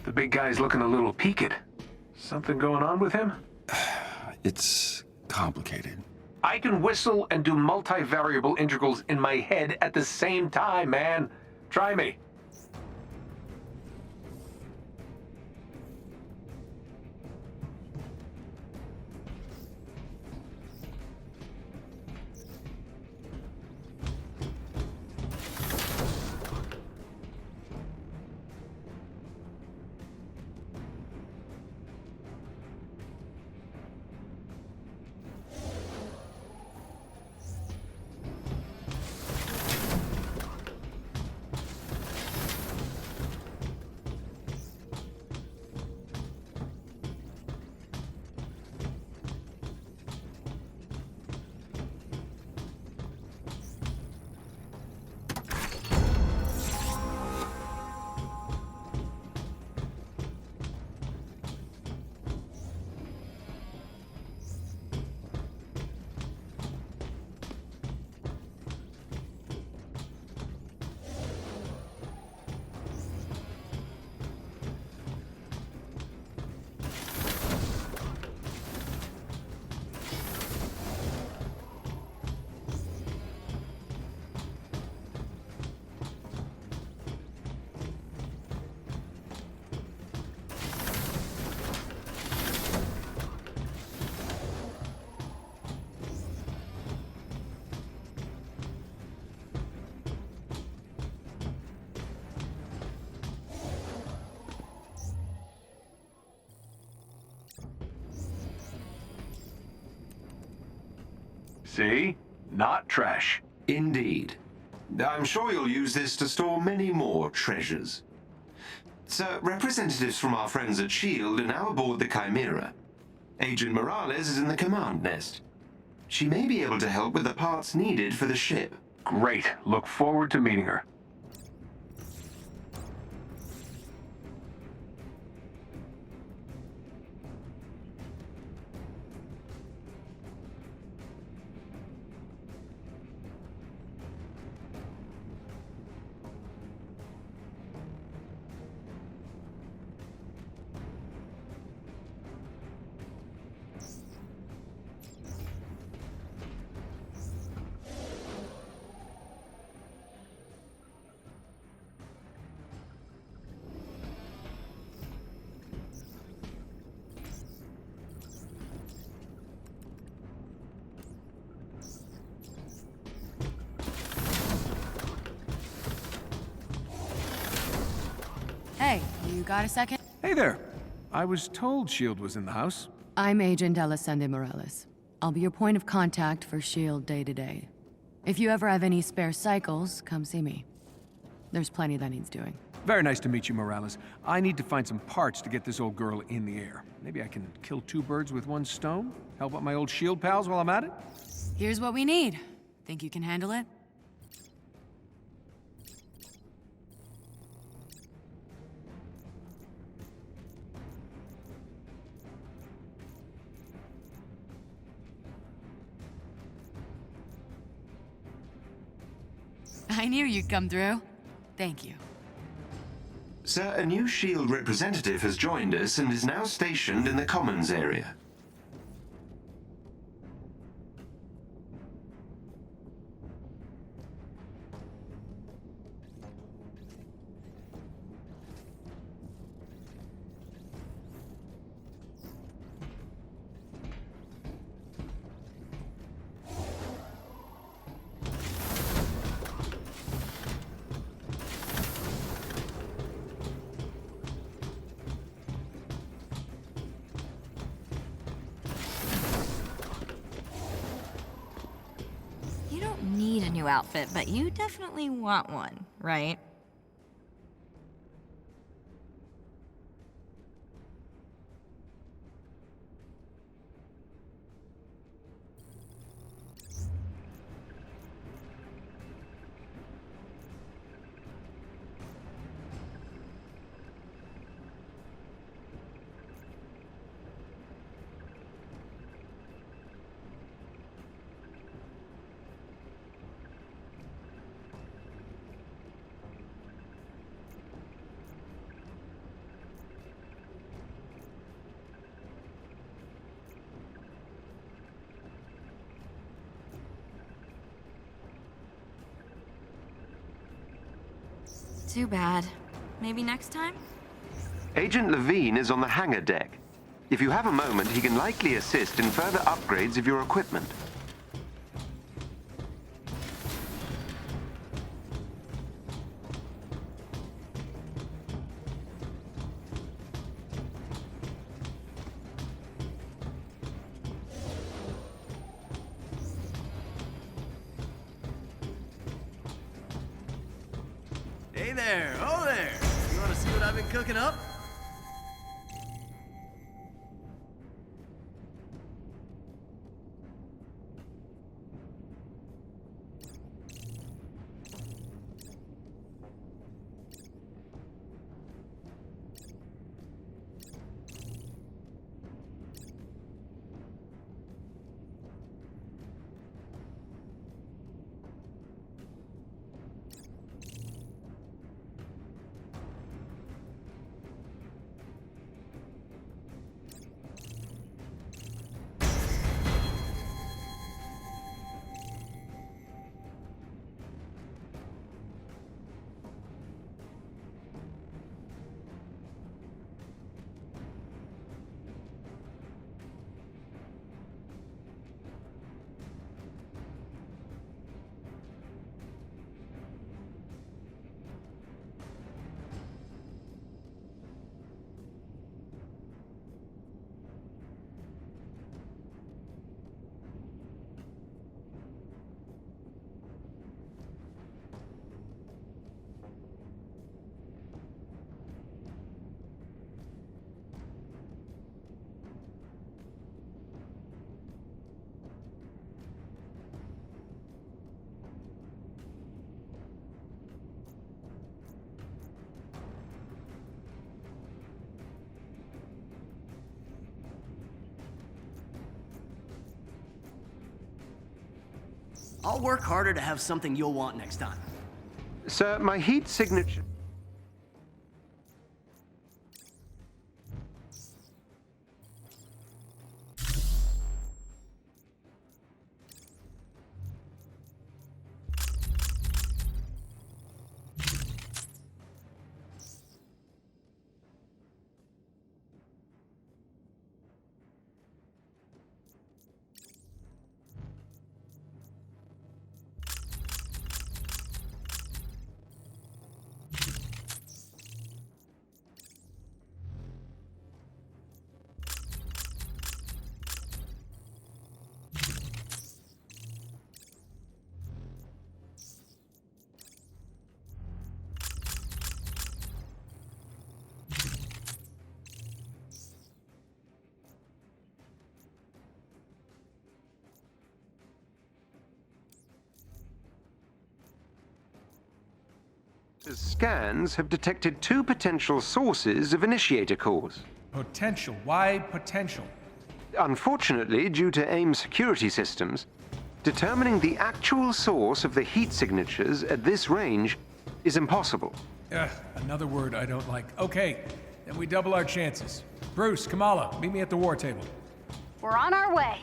The big guy's looking a little peaked. Something going on with him? It's complicated. I can whistle and do multivariable integrals in my head at the same time, man. Try me. See? Not trash. Indeed. I'm sure you'll use this to store many more treasures. Sir, representatives from our friends at S.H.I.E.L.D. are now aboard the Chimera. Agent Morales is in the command nest. She may be able to help with the parts needed for the ship. Great. Look forward to meeting her. Hey, you got a second? Hey there. I was told S.H.I.E.L.D. was in the house. I'm Agent Alessandra Morales. I'll be your point of contact for S.H.I.E.L.D. day to day. If you ever have any spare cycles, come see me. There's plenty that needs doing. Very nice to meet you, Morales. I need to find some parts to get this old girl in the air. Maybe I can kill two birds with one stone? Help out my old S.H.I.E.L.D. pals while I'm at it? Here's what we need. Think you can handle it? I knew you'd come through. Thank you. Sir, a new SHIELD representative has joined us and is now stationed in the Commons area. You don't need a new outfit, but you definitely want one, right? Too bad. Maybe next time? Agent Levine is on the hangar deck. If you have a moment, he can likely assist in further upgrades of your equipment. Hey there, oh there! You wanna see what I've been cooking up? I'll work harder to have something you'll want next time. Sir, my heat signature... Scans have detected 2 potential sources of initiator cores. Potential? Why potential? Unfortunately, due to AIM security systems, Determining the actual source of the heat signatures at this range is impossible. Another word I don't like. Okay, then we double our chances. Bruce, Kamala, meet me at the war table. We're on our way.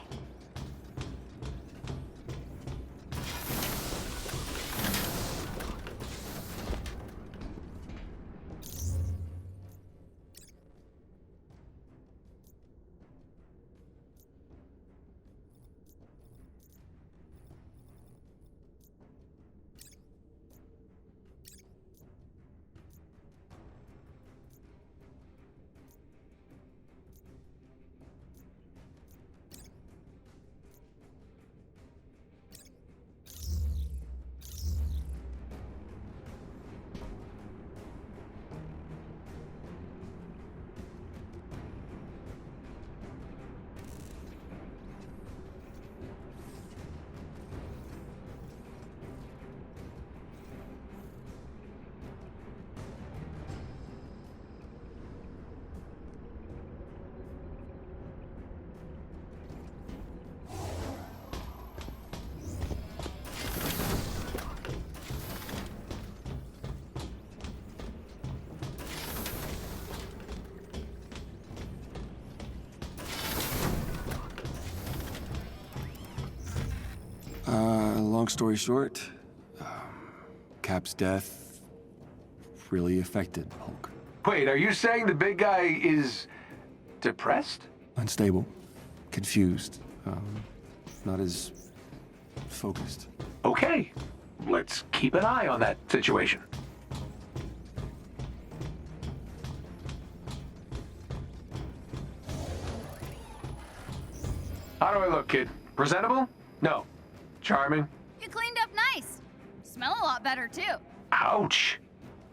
Long story short, Cap's death really affected Hulk. Wait, are you saying the big guy is depressed? Unstable, confused, not as focused. Okay, let's keep an eye on that situation. How do I look, kid? Presentable? No. Charming? You cleaned up nice. Smell a lot better, too. Ouch.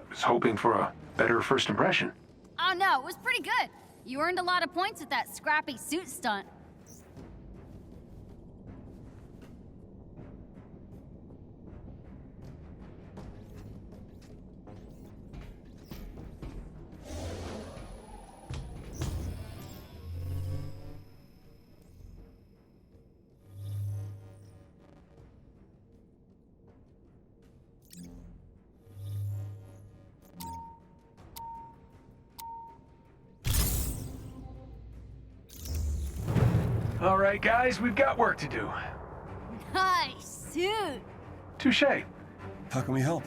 I was hoping for a better first impression. Oh, no, it was pretty good. You earned a lot of points with that scrappy suit stunt. All right, guys, we've got work to do. Nice suit. Touché. How can we help?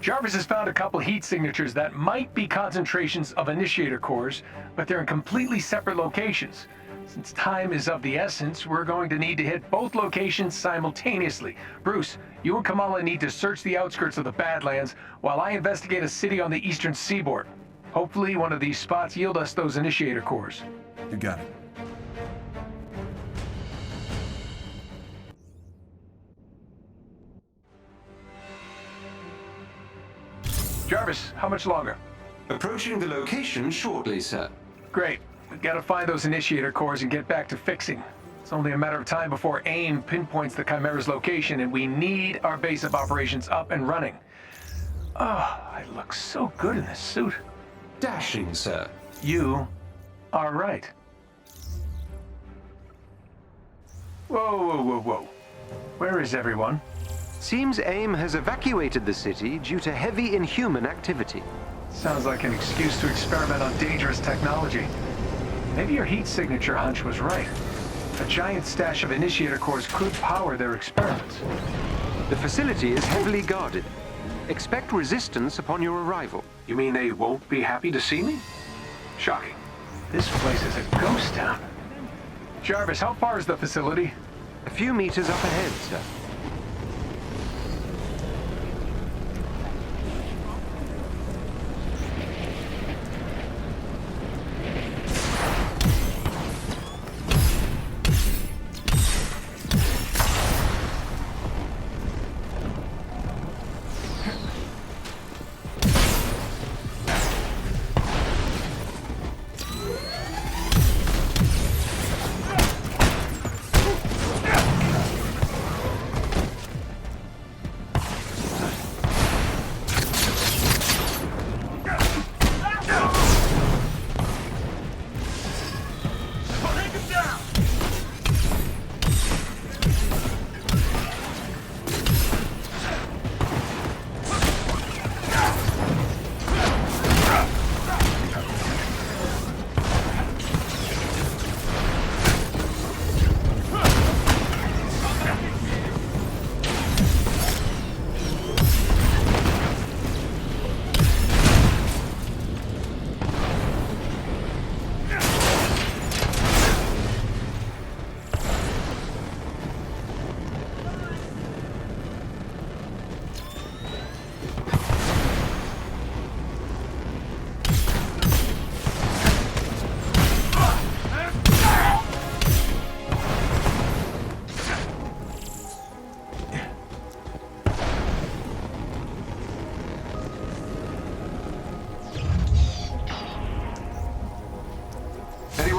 Jarvis has found a couple heat signatures that might be concentrations of initiator cores, but they're in completely separate locations. Since time is of the essence, we're going to need to hit both locations simultaneously. Bruce, you and Kamala need to search the outskirts of the Badlands while I investigate a city on the eastern seaboard. Hopefully one of these spots yield us those initiator cores. You got it. Jarvis, how much longer? Approaching the location shortly, sir. Great. We've got to find those initiator cores and get back to fixing. It's only a matter of time before AIM pinpoints the Chimera's location, and we need our base of operations up and running. Oh, I look so good in this suit. Dashing, sir. You are right. Whoa, whoa, whoa, whoa. Where is everyone? Seems AIM has evacuated the city due to heavy inhuman activity. Sounds like an excuse to experiment on dangerous technology. Maybe your heat signature hunch was right. A giant stash of initiator cores could power their experiments. The facility is heavily guarded. Expect resistance upon your arrival. You mean they won't be happy to see me? Shocking. This place is a ghost town. Jarvis, how far is the facility? A few meters up ahead, sir.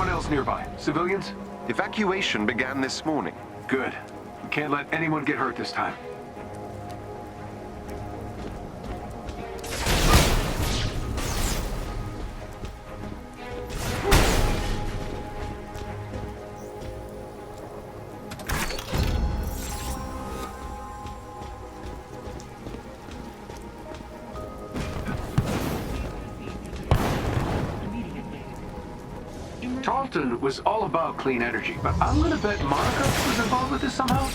Anyone else nearby? Civilians? Evacuation began this morning. Good. We can't let anyone get hurt this time. Charlton was all about clean energy, but I'm gonna bet Monica was involved with this somehow.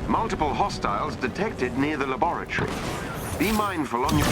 Multiple hostiles detected near the laboratory. Be mindful on your...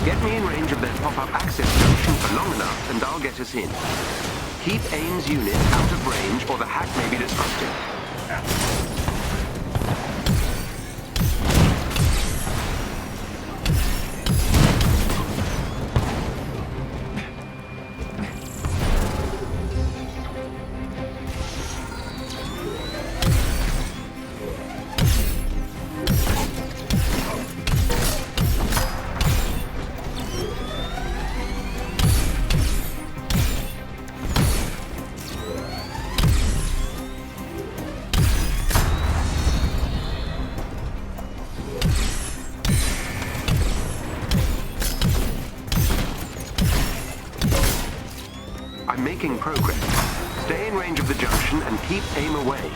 Get me in range of their pop-up access junction for long enough, and I'll get us in. Keep AIM's unit out of range, or the hack may be disrupted. I'm making progress. Stay in range of the junction and keep AIM away.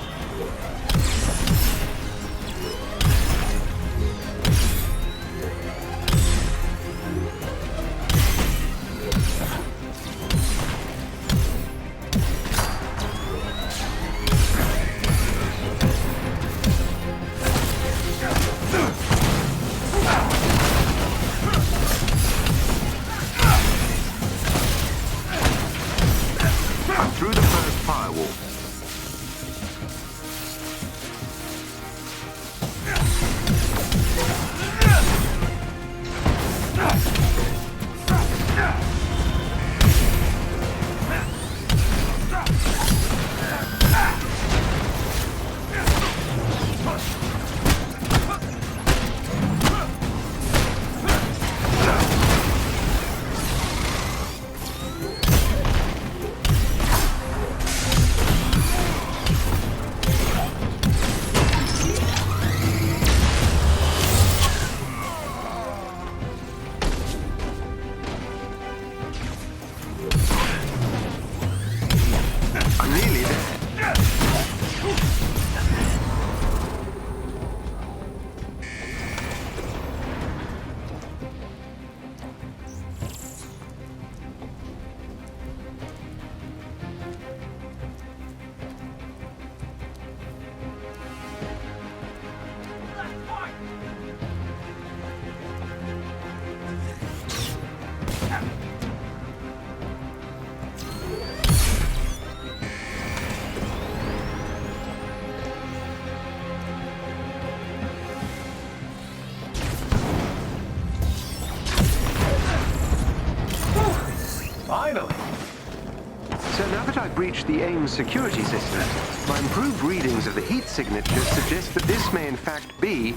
So now that I've breached the AIM security system, my improved readings of the heat signature suggest that this may in fact be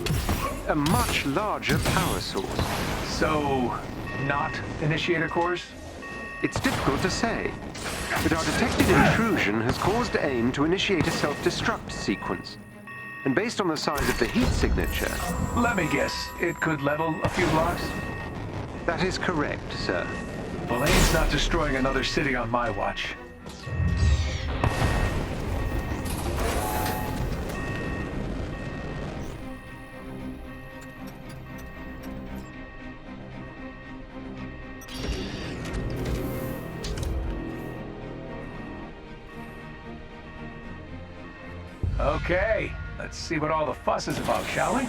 a much larger power source. So, not initiator cores? It's difficult to say, but our detected intrusion has caused AIM to initiate a self-destruct sequence. And based on the size of the heat signature... Let me guess, it could level a few blocks? That is correct, sir. Well, AIM's not destroying another city on my watch. Okay, let's see what all the fuss is about, shall we?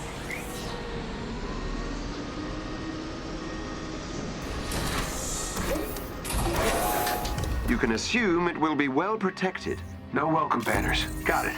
You can assume it will be well protected. No welcome banners. Got it.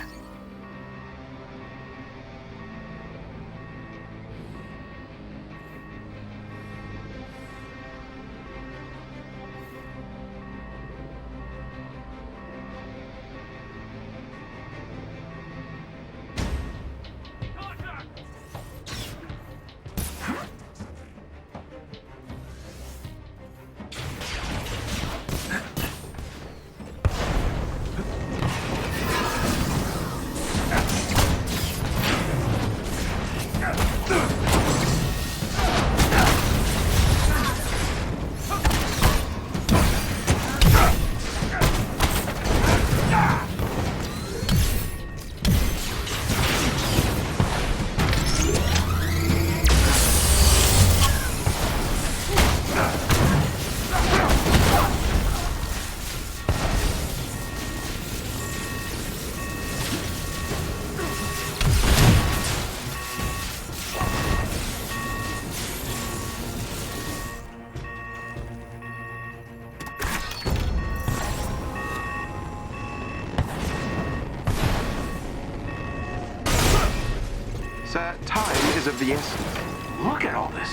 Sir, time is of the essence. Look at all this.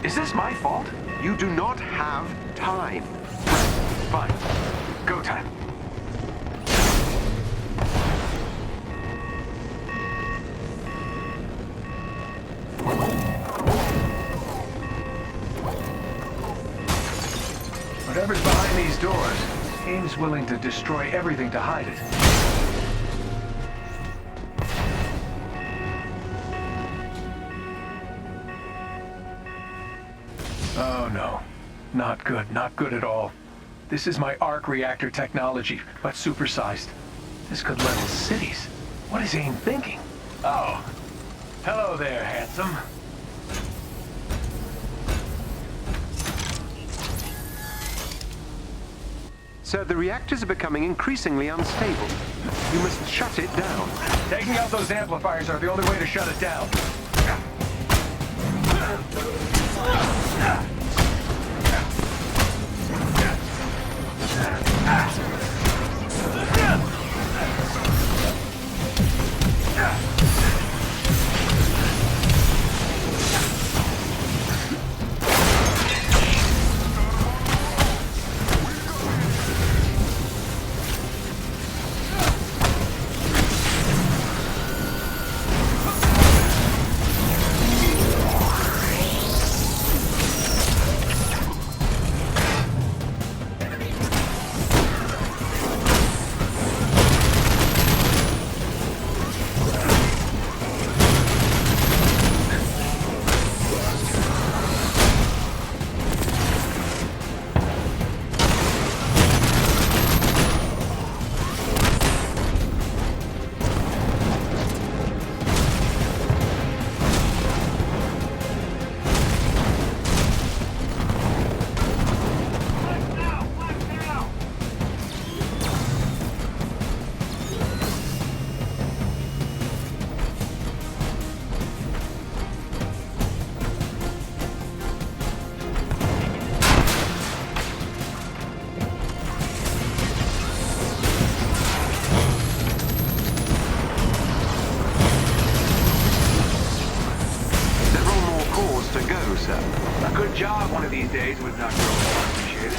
Is this my fault? You do not have time. Fine. Go time. Whatever's behind these doors, AIM's willing to destroy everything to hide it. Oh no. Not good, not good at all. This is my arc reactor technology, but supersized. This could level cities. What is AIM thinking? Oh. Hello there, handsome. Sir, the reactors are becoming increasingly unstable. You must shut it down. Taking out those amplifiers are the only way to shut it down. A good job one of these days would not grow appreciated.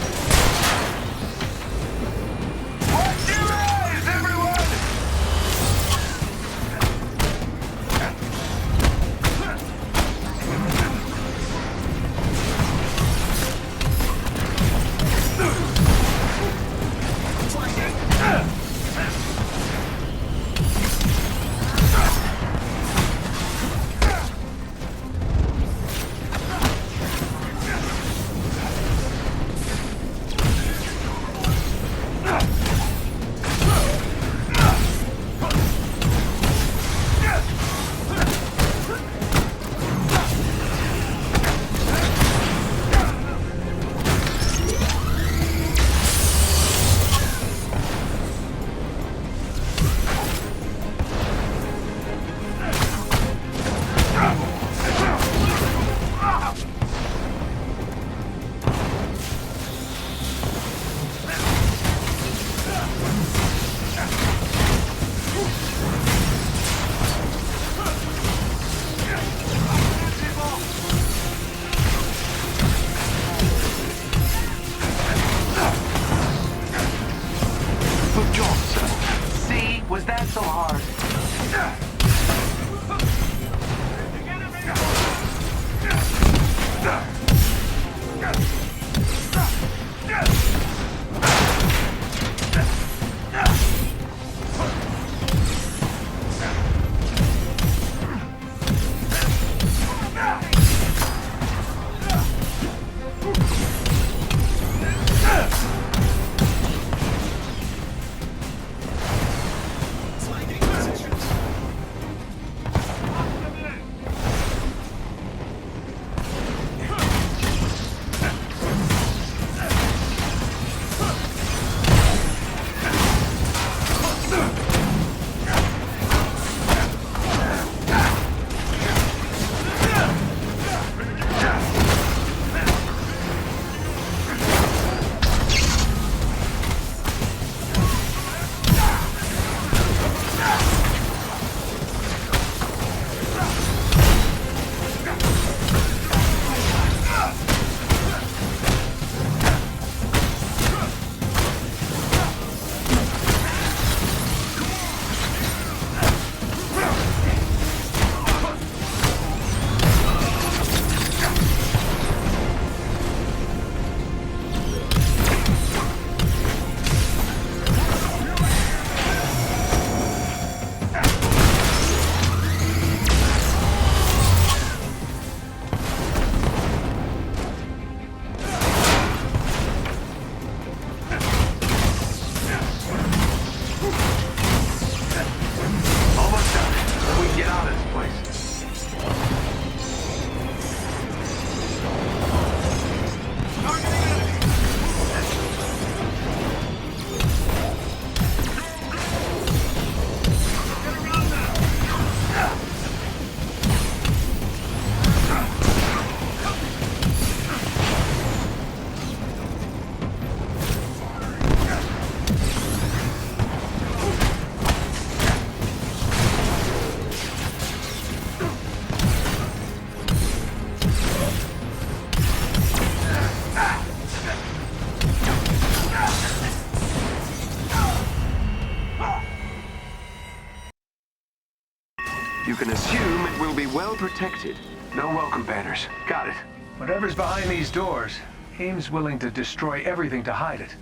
can assume it will be well protected. No welcome banners. Got it. Whatever's behind these doors, AIM's willing to destroy everything to hide it.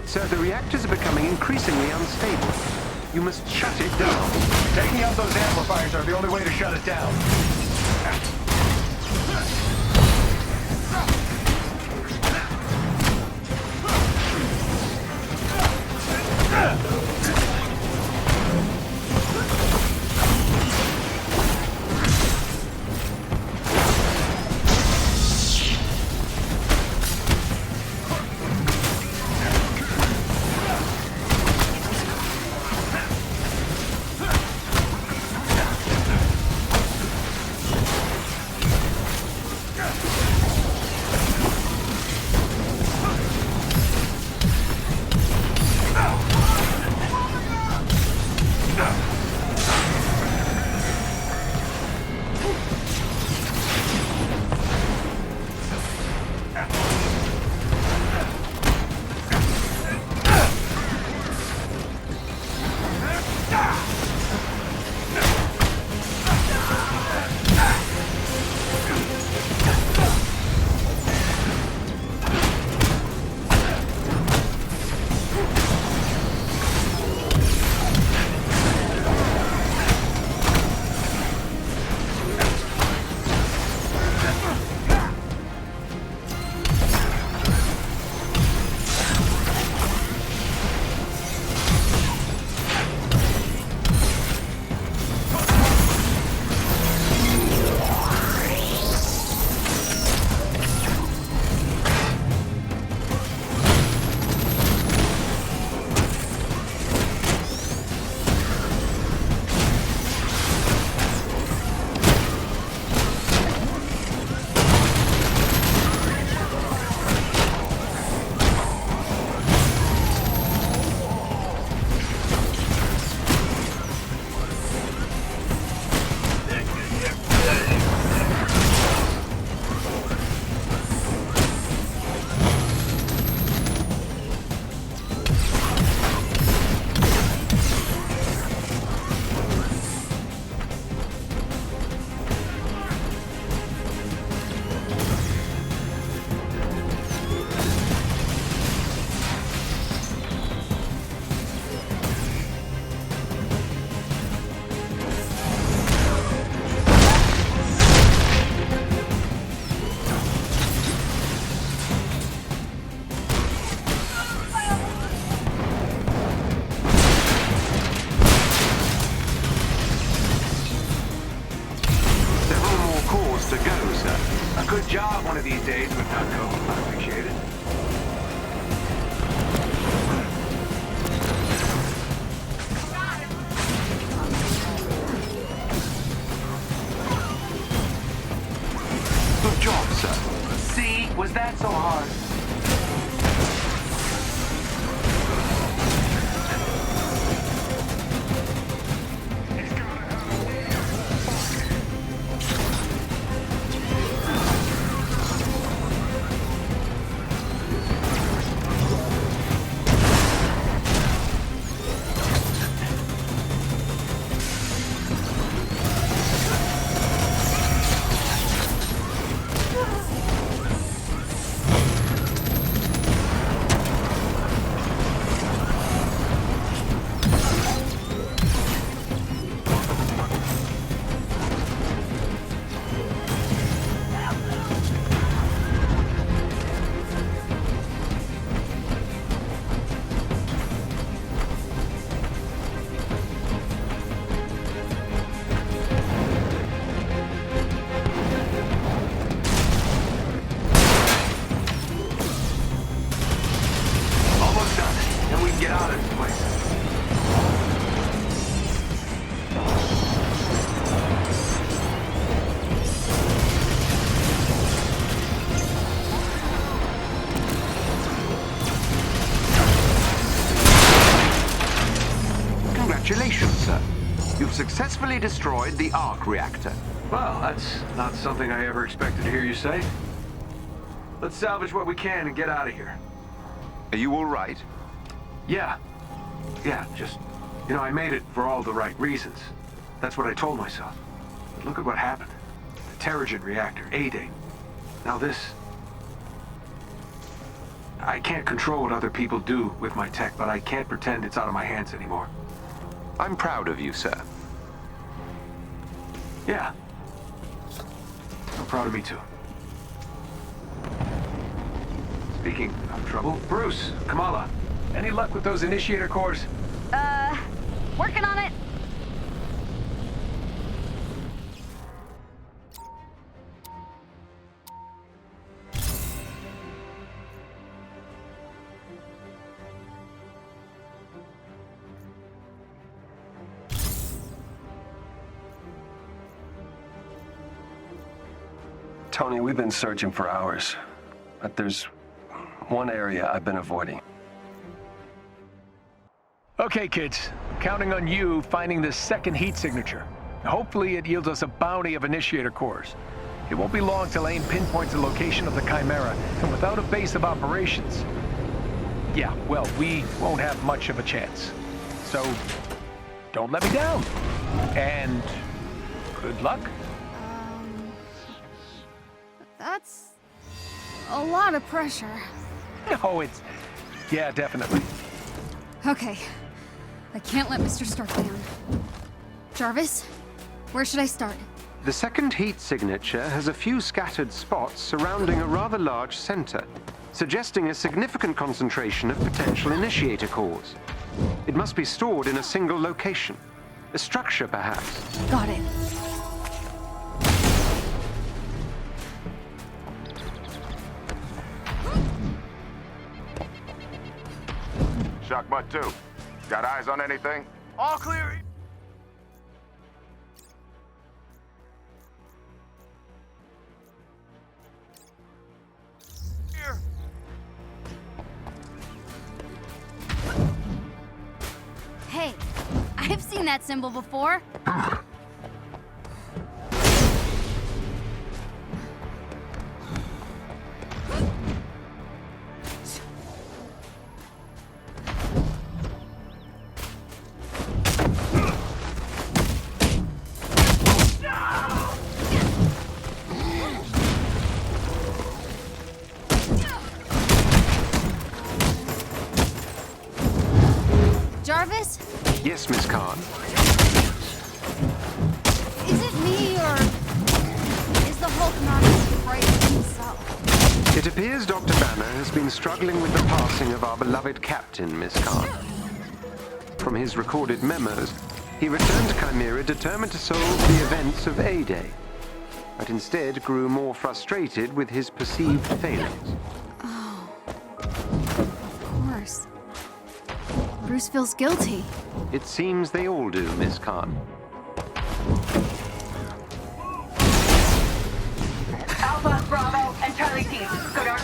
Sir, the reactors are becoming increasingly unstable. You must shut it down. Taking out those amplifiers are the only way to shut it down. Good job one of these days with not go. I appreciate it. Good job, sir. See? Was that so hard? Congratulations, sir. You've successfully destroyed the arc reactor. Well, that's not something I ever expected to hear you say. Let's salvage what we can and get out of here. Are you all right? Yeah. Yeah, just, I made it for all the right reasons. That's what I told myself. But look at what happened. The Terrigen reactor, A-Day. Now this. I can't control what other people do with my tech, but I can't pretend it's out of my hands anymore. I'm proud of you, sir. Yeah. I'm proud of me too. Speaking of trouble, Bruce, Kamala. Any luck with those initiator cores? Working on it. Tony, we've been searching for hours, but there's one area I've been avoiding. Okay, kids. Counting on you finding the second heat signature. Hopefully it yields us a bounty of initiator cores. It won't be long till AIM pinpoints the location of the Chimera, and without a base of operations, yeah, well, we won't have much of a chance. So, don't let me down. And good luck. That's a lot of pressure. No, yeah, definitely. Okay. I can't let Mr. Stark down. Jarvis, where should I start? The second heat signature has a few scattered spots surrounding a rather large center, suggesting a significant concentration of potential initiator cores. It must be stored in a single location. A structure, perhaps. Got it. Shock Butt 2. Got eyes on anything? All clear. Here. Hey, I've seen that symbol before. Jarvis? Yes, Miss Khan. Is it me, or is the Hulk not as afraid of himself? It appears Dr. Banner has been struggling with the passing of our beloved captain, Miss Khan. From his recorded memos, he returned to Chimera determined to solve the events of A-Day, but instead grew more frustrated with his perceived failures. Oh, of course. Bruce feels guilty. It seems they all do, Miss Khan. Alpha, Bravo, and Charlie team. Go dark.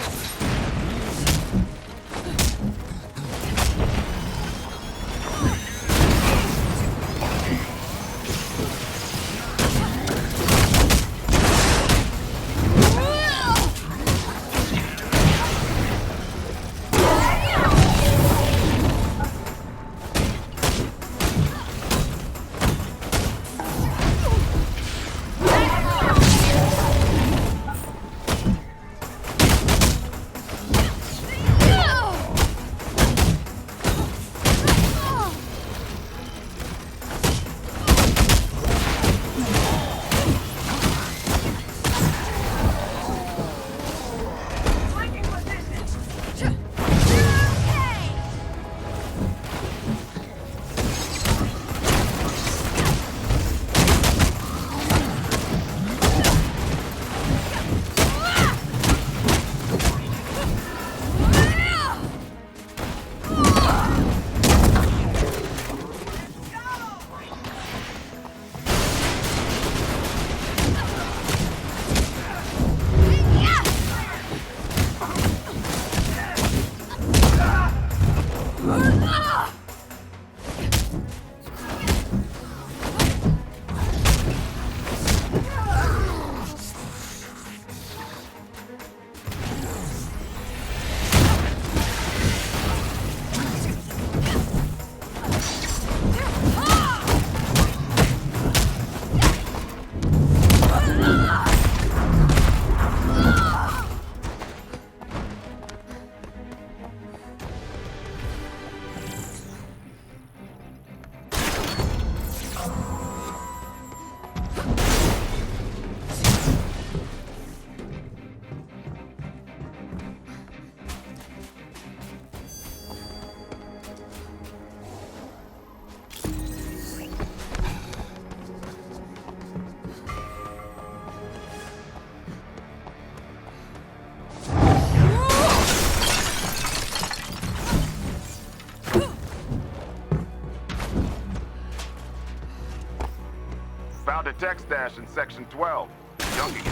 Found a tech stash in Section 12. Junking it.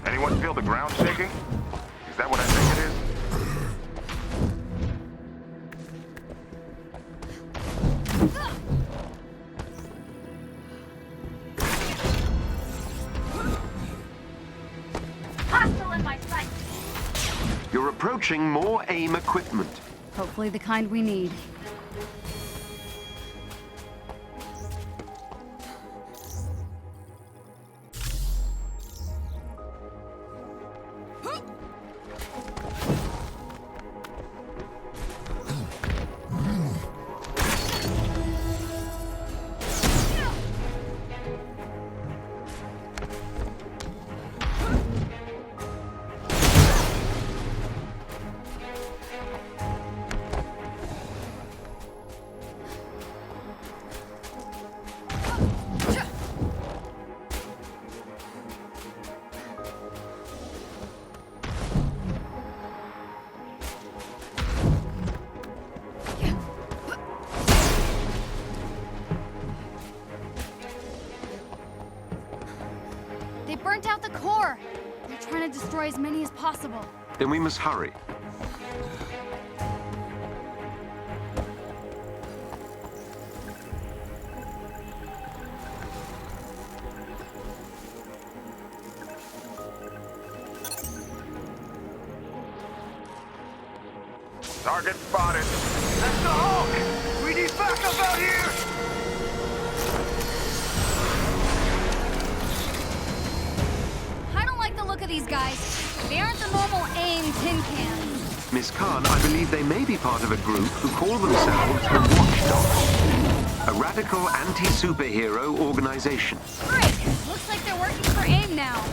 Anyone feel the ground shaking? Is that what I think it is? Hostile in my sight. You're approaching more AIM equipment. Hopefully the kind we need. They burnt out the core. They're trying to destroy as many as possible. Then we must hurry. Target spotted. That's the Hulk! We need backup out here! I don't like the look of these guys. They aren't the normal AIM tin cans. Miss Khan, I believe they may be part of a group who call themselves the Watchdogs, a radical anti-superhero organization. Great! Looks like they're working for AIM now.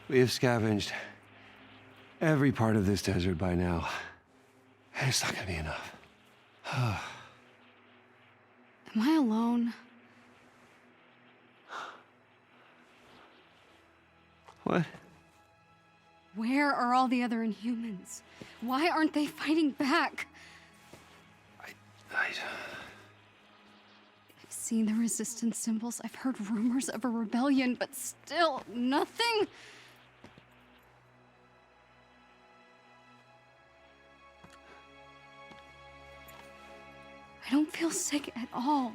We have scavenged every part of this desert by now. And it's not gonna be enough. Am I alone? What? Where are all the other Inhumans? Why aren't they fighting back? I've seen the resistance symbols. I've heard rumors of a rebellion, but still nothing. I don't feel sick at all.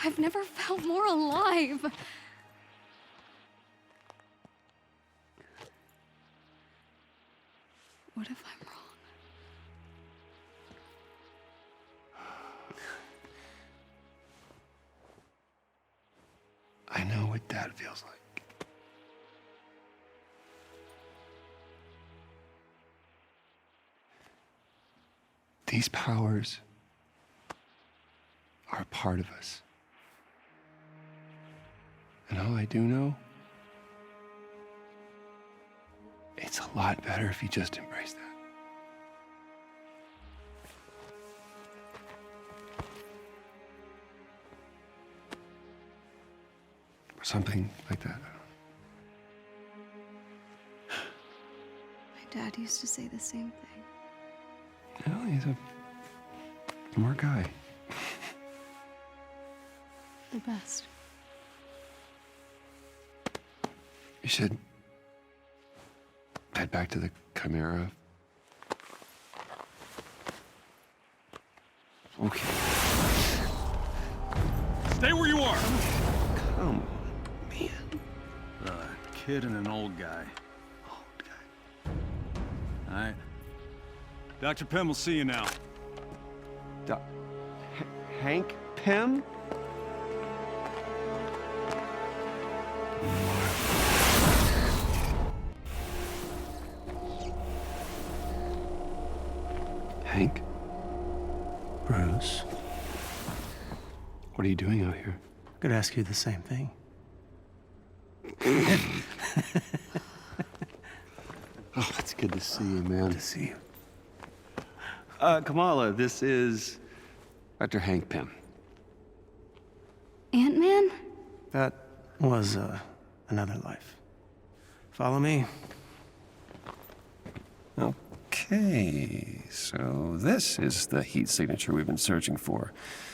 I've never felt more alive. What if I'm wrong? I know what Dad feels like. These powers are a part of us. And all I do know, it's a lot better if you just embrace that. Or something like that. My dad used to say the same thing. Well, he's a smart guy. The best. You should head back to the Chimera. Okay. Stay where you are! Come. A kid and an old guy. All right. Dr. Pym will see you now. Hank Pym? Hank? Bruce? What are you doing out here? I could ask you the same thing. Oh, it's good to see you, man. Good to see you. Kamala, this is Dr. Hank Pym. Ant-Man? That was another life. Follow me. Okay, so this is the heat signature we've been searching for.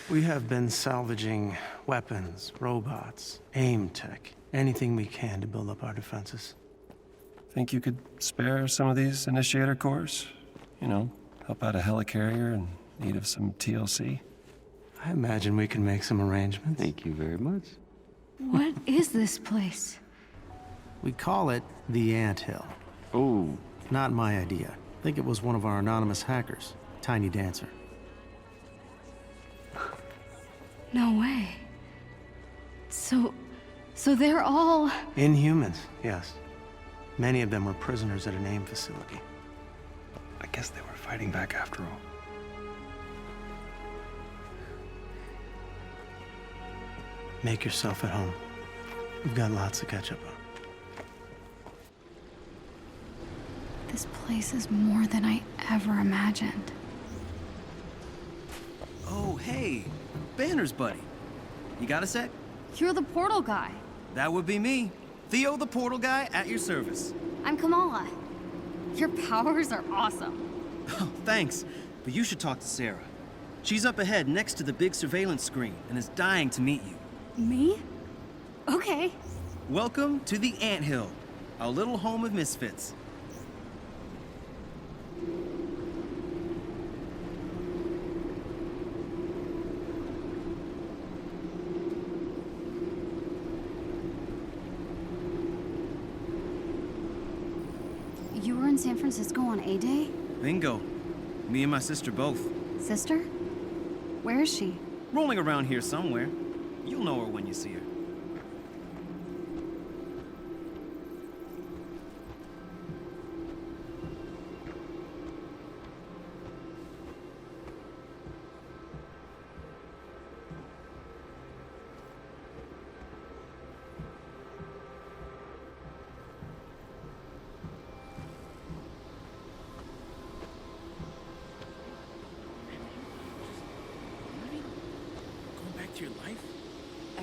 We have been salvaging weapons, robots, aim tech, anything we can to build up our defenses. Think you could spare some of these initiator cores? You know, help out a helicarrier in need of some TLC? I imagine we can make some arrangements. Thank you very much. What is this place? We call it the Anthill. Oh. Not my idea. I think it was one of our anonymous hackers, Tiny Dancer. No way. So they're all... Inhumans, yes. Many of them were prisoners at an AIM facility. I guess they were fighting back after all. Make yourself at home. We've got lots to catch up on. This place is more than I ever imagined. Oh, hey. Banner's buddy. You got a sec? You're the portal guy. That would be me. Theo the portal guy at your service. I'm Kamala. Your powers are awesome. Oh, thanks. But you should talk to Sarah. She's up ahead next to the big surveillance screen and is dying to meet you. Me? Okay. Welcome to the Anthill, our little home of misfits. You were in San Francisco on A-Day? Bingo. Me and my sister both. Sister? Where is she? Rolling around here somewhere. You'll know her when you see her.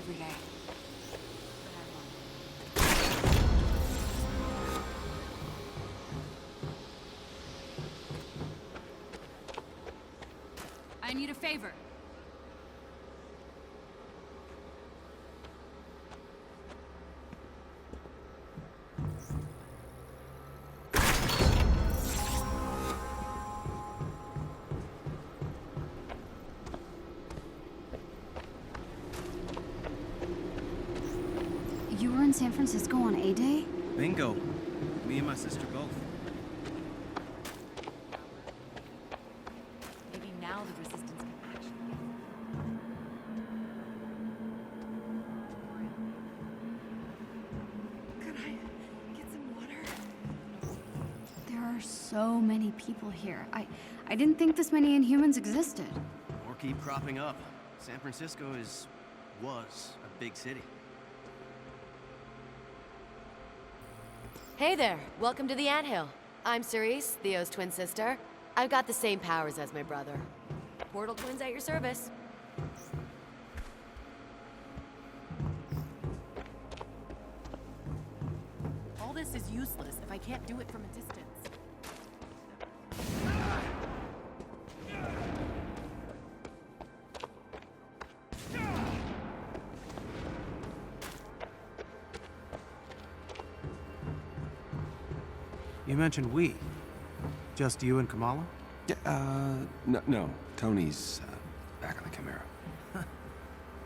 every day. I need a favor. You were in San Francisco on A-Day? Bingo. Me and my sister both. Maybe now the Resistance can actually... Could I get some water? There are so many people here. I didn't think this many Inhumans existed. Or keep cropping up. San Francisco was a big city. Hey there, welcome to the Anthill. I'm Cerise, Theo's twin sister. I've got the same powers as my brother. Portal twins at your service. All this is useless if I can't do it from a distance. You mentioned we. Just you and Kamala? Yeah, no. Tony's back on the Chimera.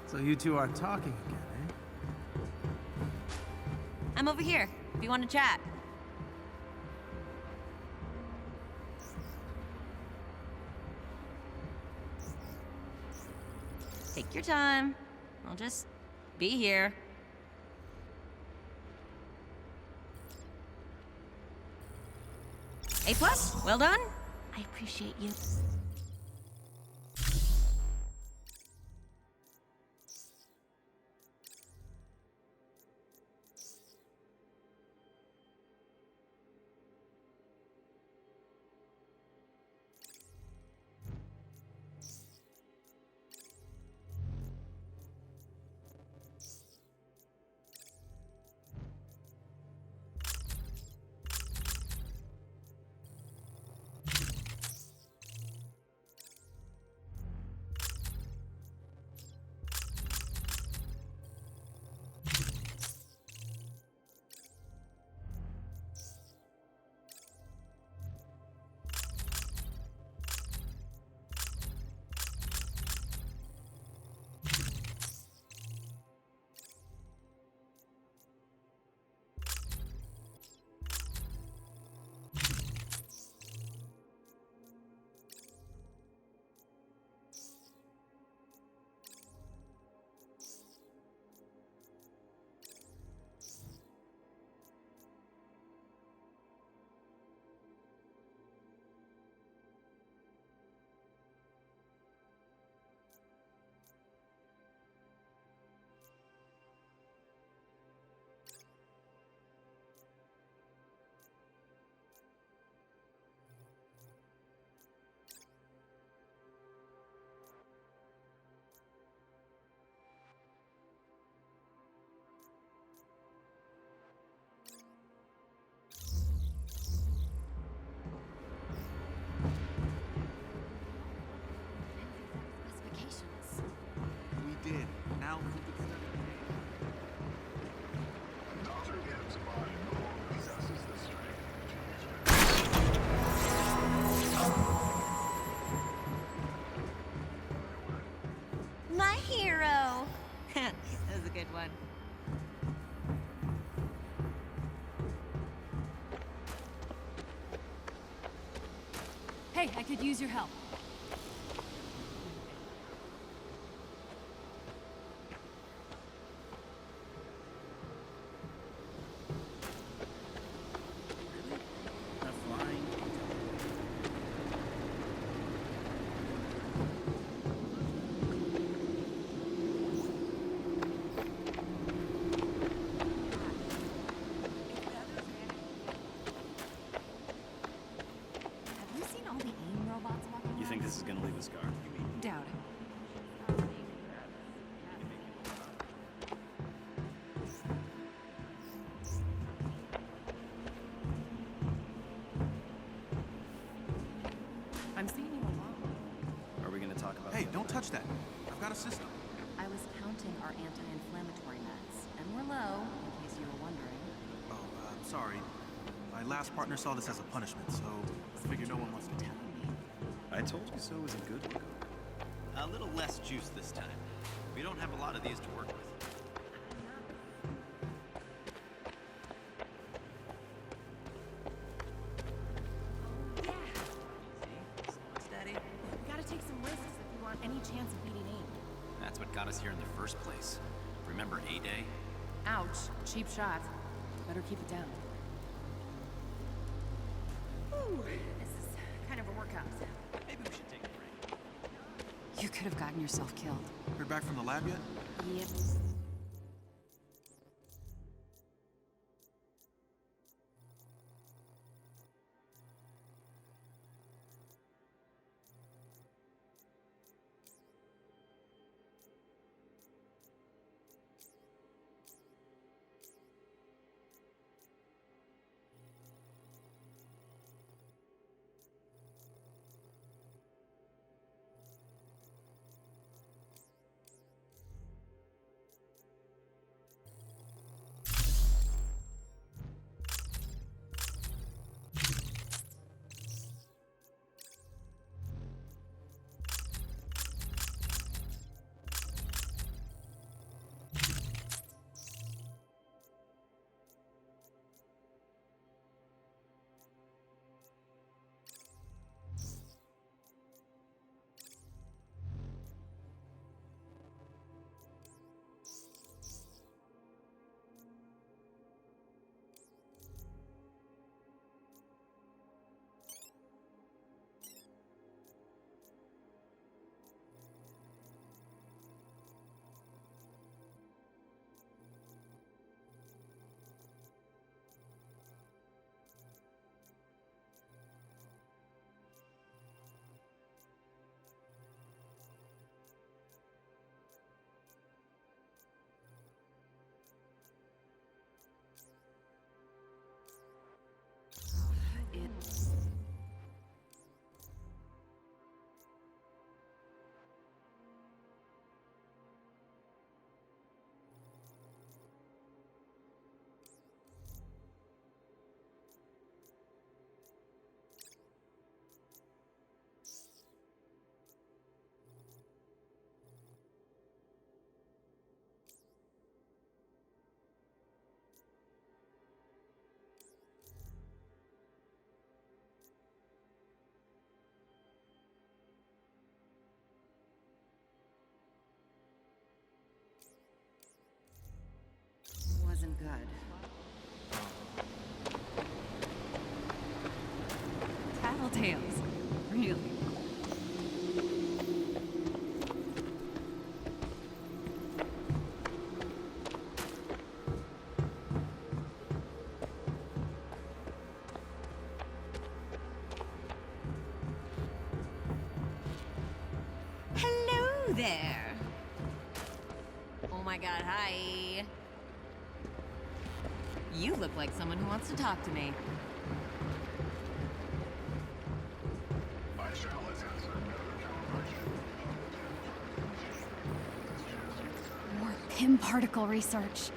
So you two are talking again, eh? I'm over here, if you want to chat. Take your time. I'll just be here. A+, well done. I appreciate you. My hero. That was a good one. Hey, I could use your help. You think this is gonna leave a scar? Doubt it. touch that. I've got a system. I was counting our anti-inflammatory meds, and we're low, in case you were wondering. Oh, sorry. My last partner saw this as a punishment, so I figure no one wants to tell me. I told you so was a good one. A little less juice this time. We don't have a lot of these to work with. Steady. We gotta take some risks if we want any chance of beating AIM. That's what got us here in the first place. Remember A-Day? Ouch. Cheap shot. Better keep it down. Ooh, this is kind of a workout. Maybe we should take a break. You could have gotten yourself killed. Heard back from the lab yet? Yep. Wasn't good. Tattletales. Really? Hello there. Oh my god, hi. You look like someone who wants to talk to me. More PIM particle research.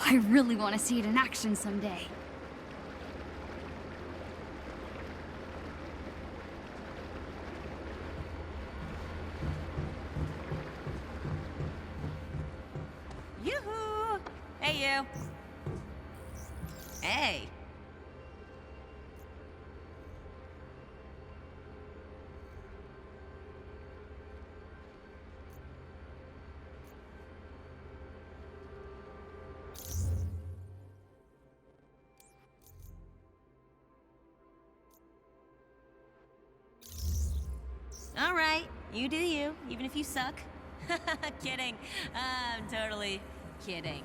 I really want to see it in action someday. Yoo-hoo! Hey, you. Hey. All right, you do you, even if you suck. Kidding. I'm totally kidding.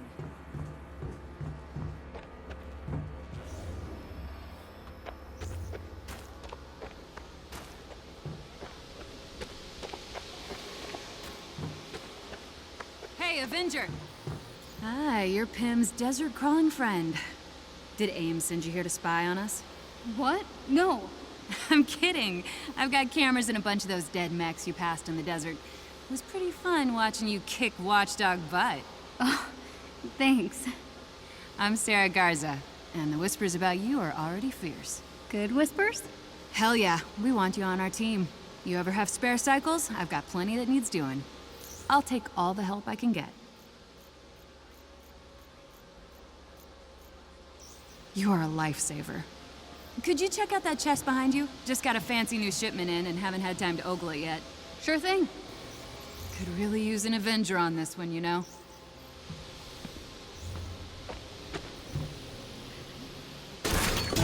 Hey, Avenger! Hi, you're Pim's desert-crawling friend. Did AIM send you here to spy on us? What? No. I'm kidding. I've got cameras in a bunch of those dead mechs you passed in the desert. It was pretty fun watching you kick Watchdog butt. Oh, thanks. I'm Sarah Garza, and the whispers about you are already fierce. Good whispers? Hell yeah, we want you on our team. You ever have spare cycles? I've got plenty that needs doing. I'll take all the help I can get. You are a lifesaver. Could you check out that chest behind you? Just got a fancy new shipment in and haven't had time to ogle it yet. Sure thing. Could really use an Avenger on this one, you know?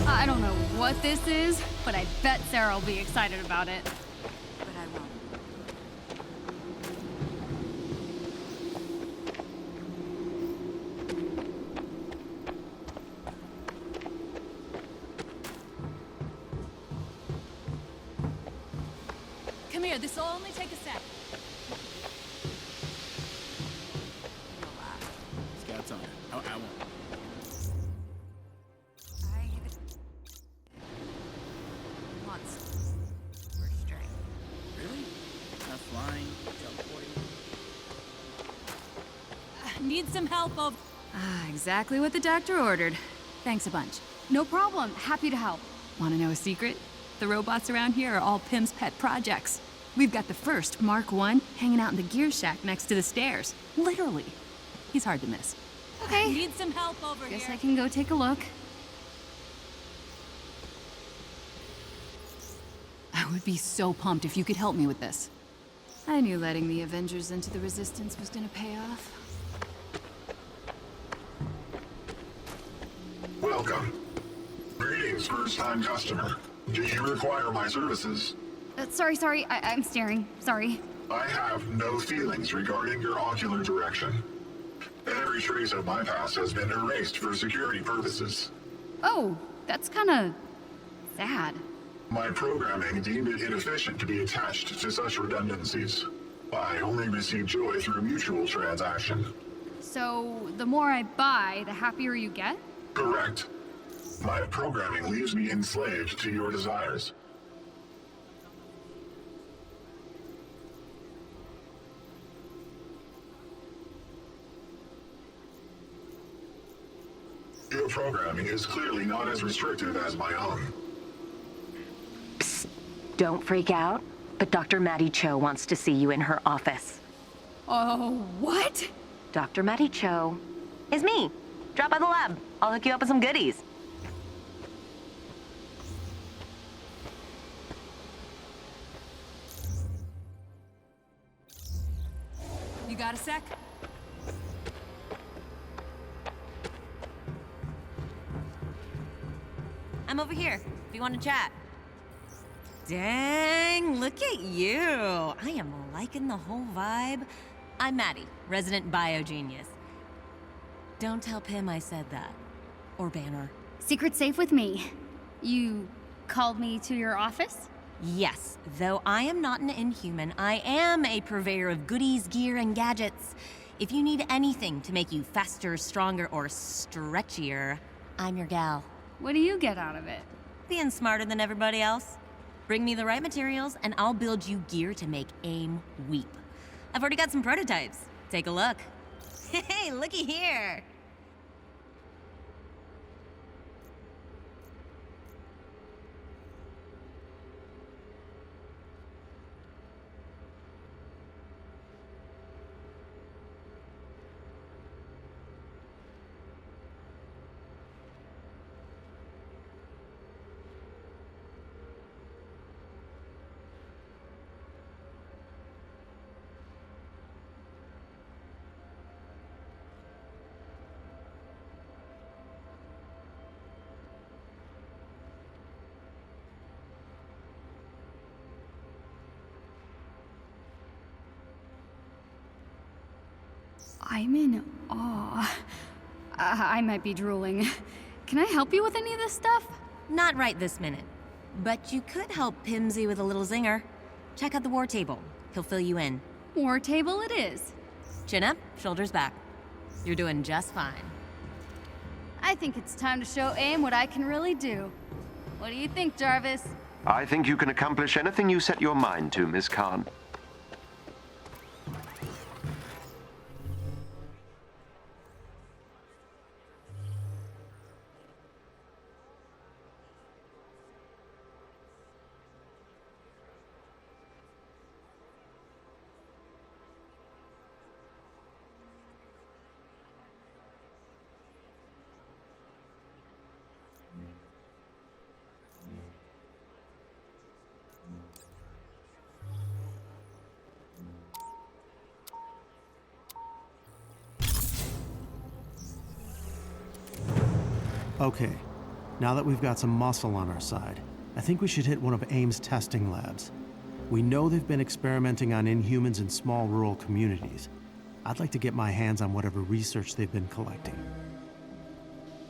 I don't know what this is, but I bet Sarah will be excited about it. But I won't. Come here, this will only take a sec. Scouts on it. I won't. Flying, teleporting. Need some help over. Exactly what the doctor ordered. Thanks a bunch. No problem. Happy to help. Want to know a secret? The robots around here are all Pim's pet projects. We've got the first, Mark I, hanging out in the gear shack next to the stairs. Literally. He's hard to miss. Okay. Need some help over Guess here. I can go take a look. I would be so pumped if you could help me with this. I knew letting the Avengers into the Resistance was gonna pay off. Welcome. Greetings, first-time customer. Do you require my services? Sorry. I'm staring. Sorry. I have no feelings regarding your ocular direction. Every trace of my past has been erased for security purposes. Oh, that's kinda sad. My programming deemed it inefficient to be attached to such redundancies. I only receive joy through mutual transaction. So, the more I buy, the happier you get? Correct. My programming leaves me enslaved to your desires. Your programming is clearly not as restrictive as my own. Psst. Don't freak out, but Dr. Maddie Cho wants to see you in her office. Oh, what? Dr. Maddie Cho is me. Drop by the lab. I'll hook you up with some goodies. You got a sec? I'm over here, if you want to chat. Dang, look at you. I am liking the whole vibe. I'm Maddie, resident biogenius. Don't tell Pim I said that. Or Banner. Secret safe with me. You called me to your office? Yes, though I am not an Inhuman, I am a purveyor of goodies, gear, and gadgets. If you need anything to make you faster, stronger, or stretchier, I'm your gal. What do you get out of it? Being smarter than everybody else. Bring me the right materials, and I'll build you gear to make AIM weep. I've already got some prototypes. Take a look. Hey, looky here. I'm in awe. I might be drooling. Can I help you with any of this stuff? Not right this minute. But you could help Pimsy with a little zinger. Check out the war table. He'll fill you in. War table it is. Chin up, shoulders back. You're doing just fine. I think it's time to show AIM what I can really do. What do you think, Jarvis? I think you can accomplish anything you set your mind to, Miss Khan. Okay, now that we've got some muscle on our side, I think we should hit one of AIM's testing labs. We know they've been experimenting on Inhumans in small rural communities. I'd like to get my hands on whatever research they've been collecting.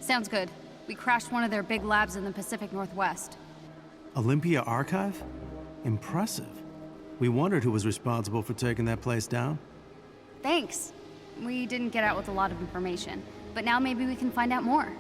Sounds good. We crashed one of their big labs in the Pacific Northwest. Olympia Archive? Impressive. We wondered who was responsible for taking that place down. Thanks. We didn't get out with a lot of information, but now maybe we can find out more.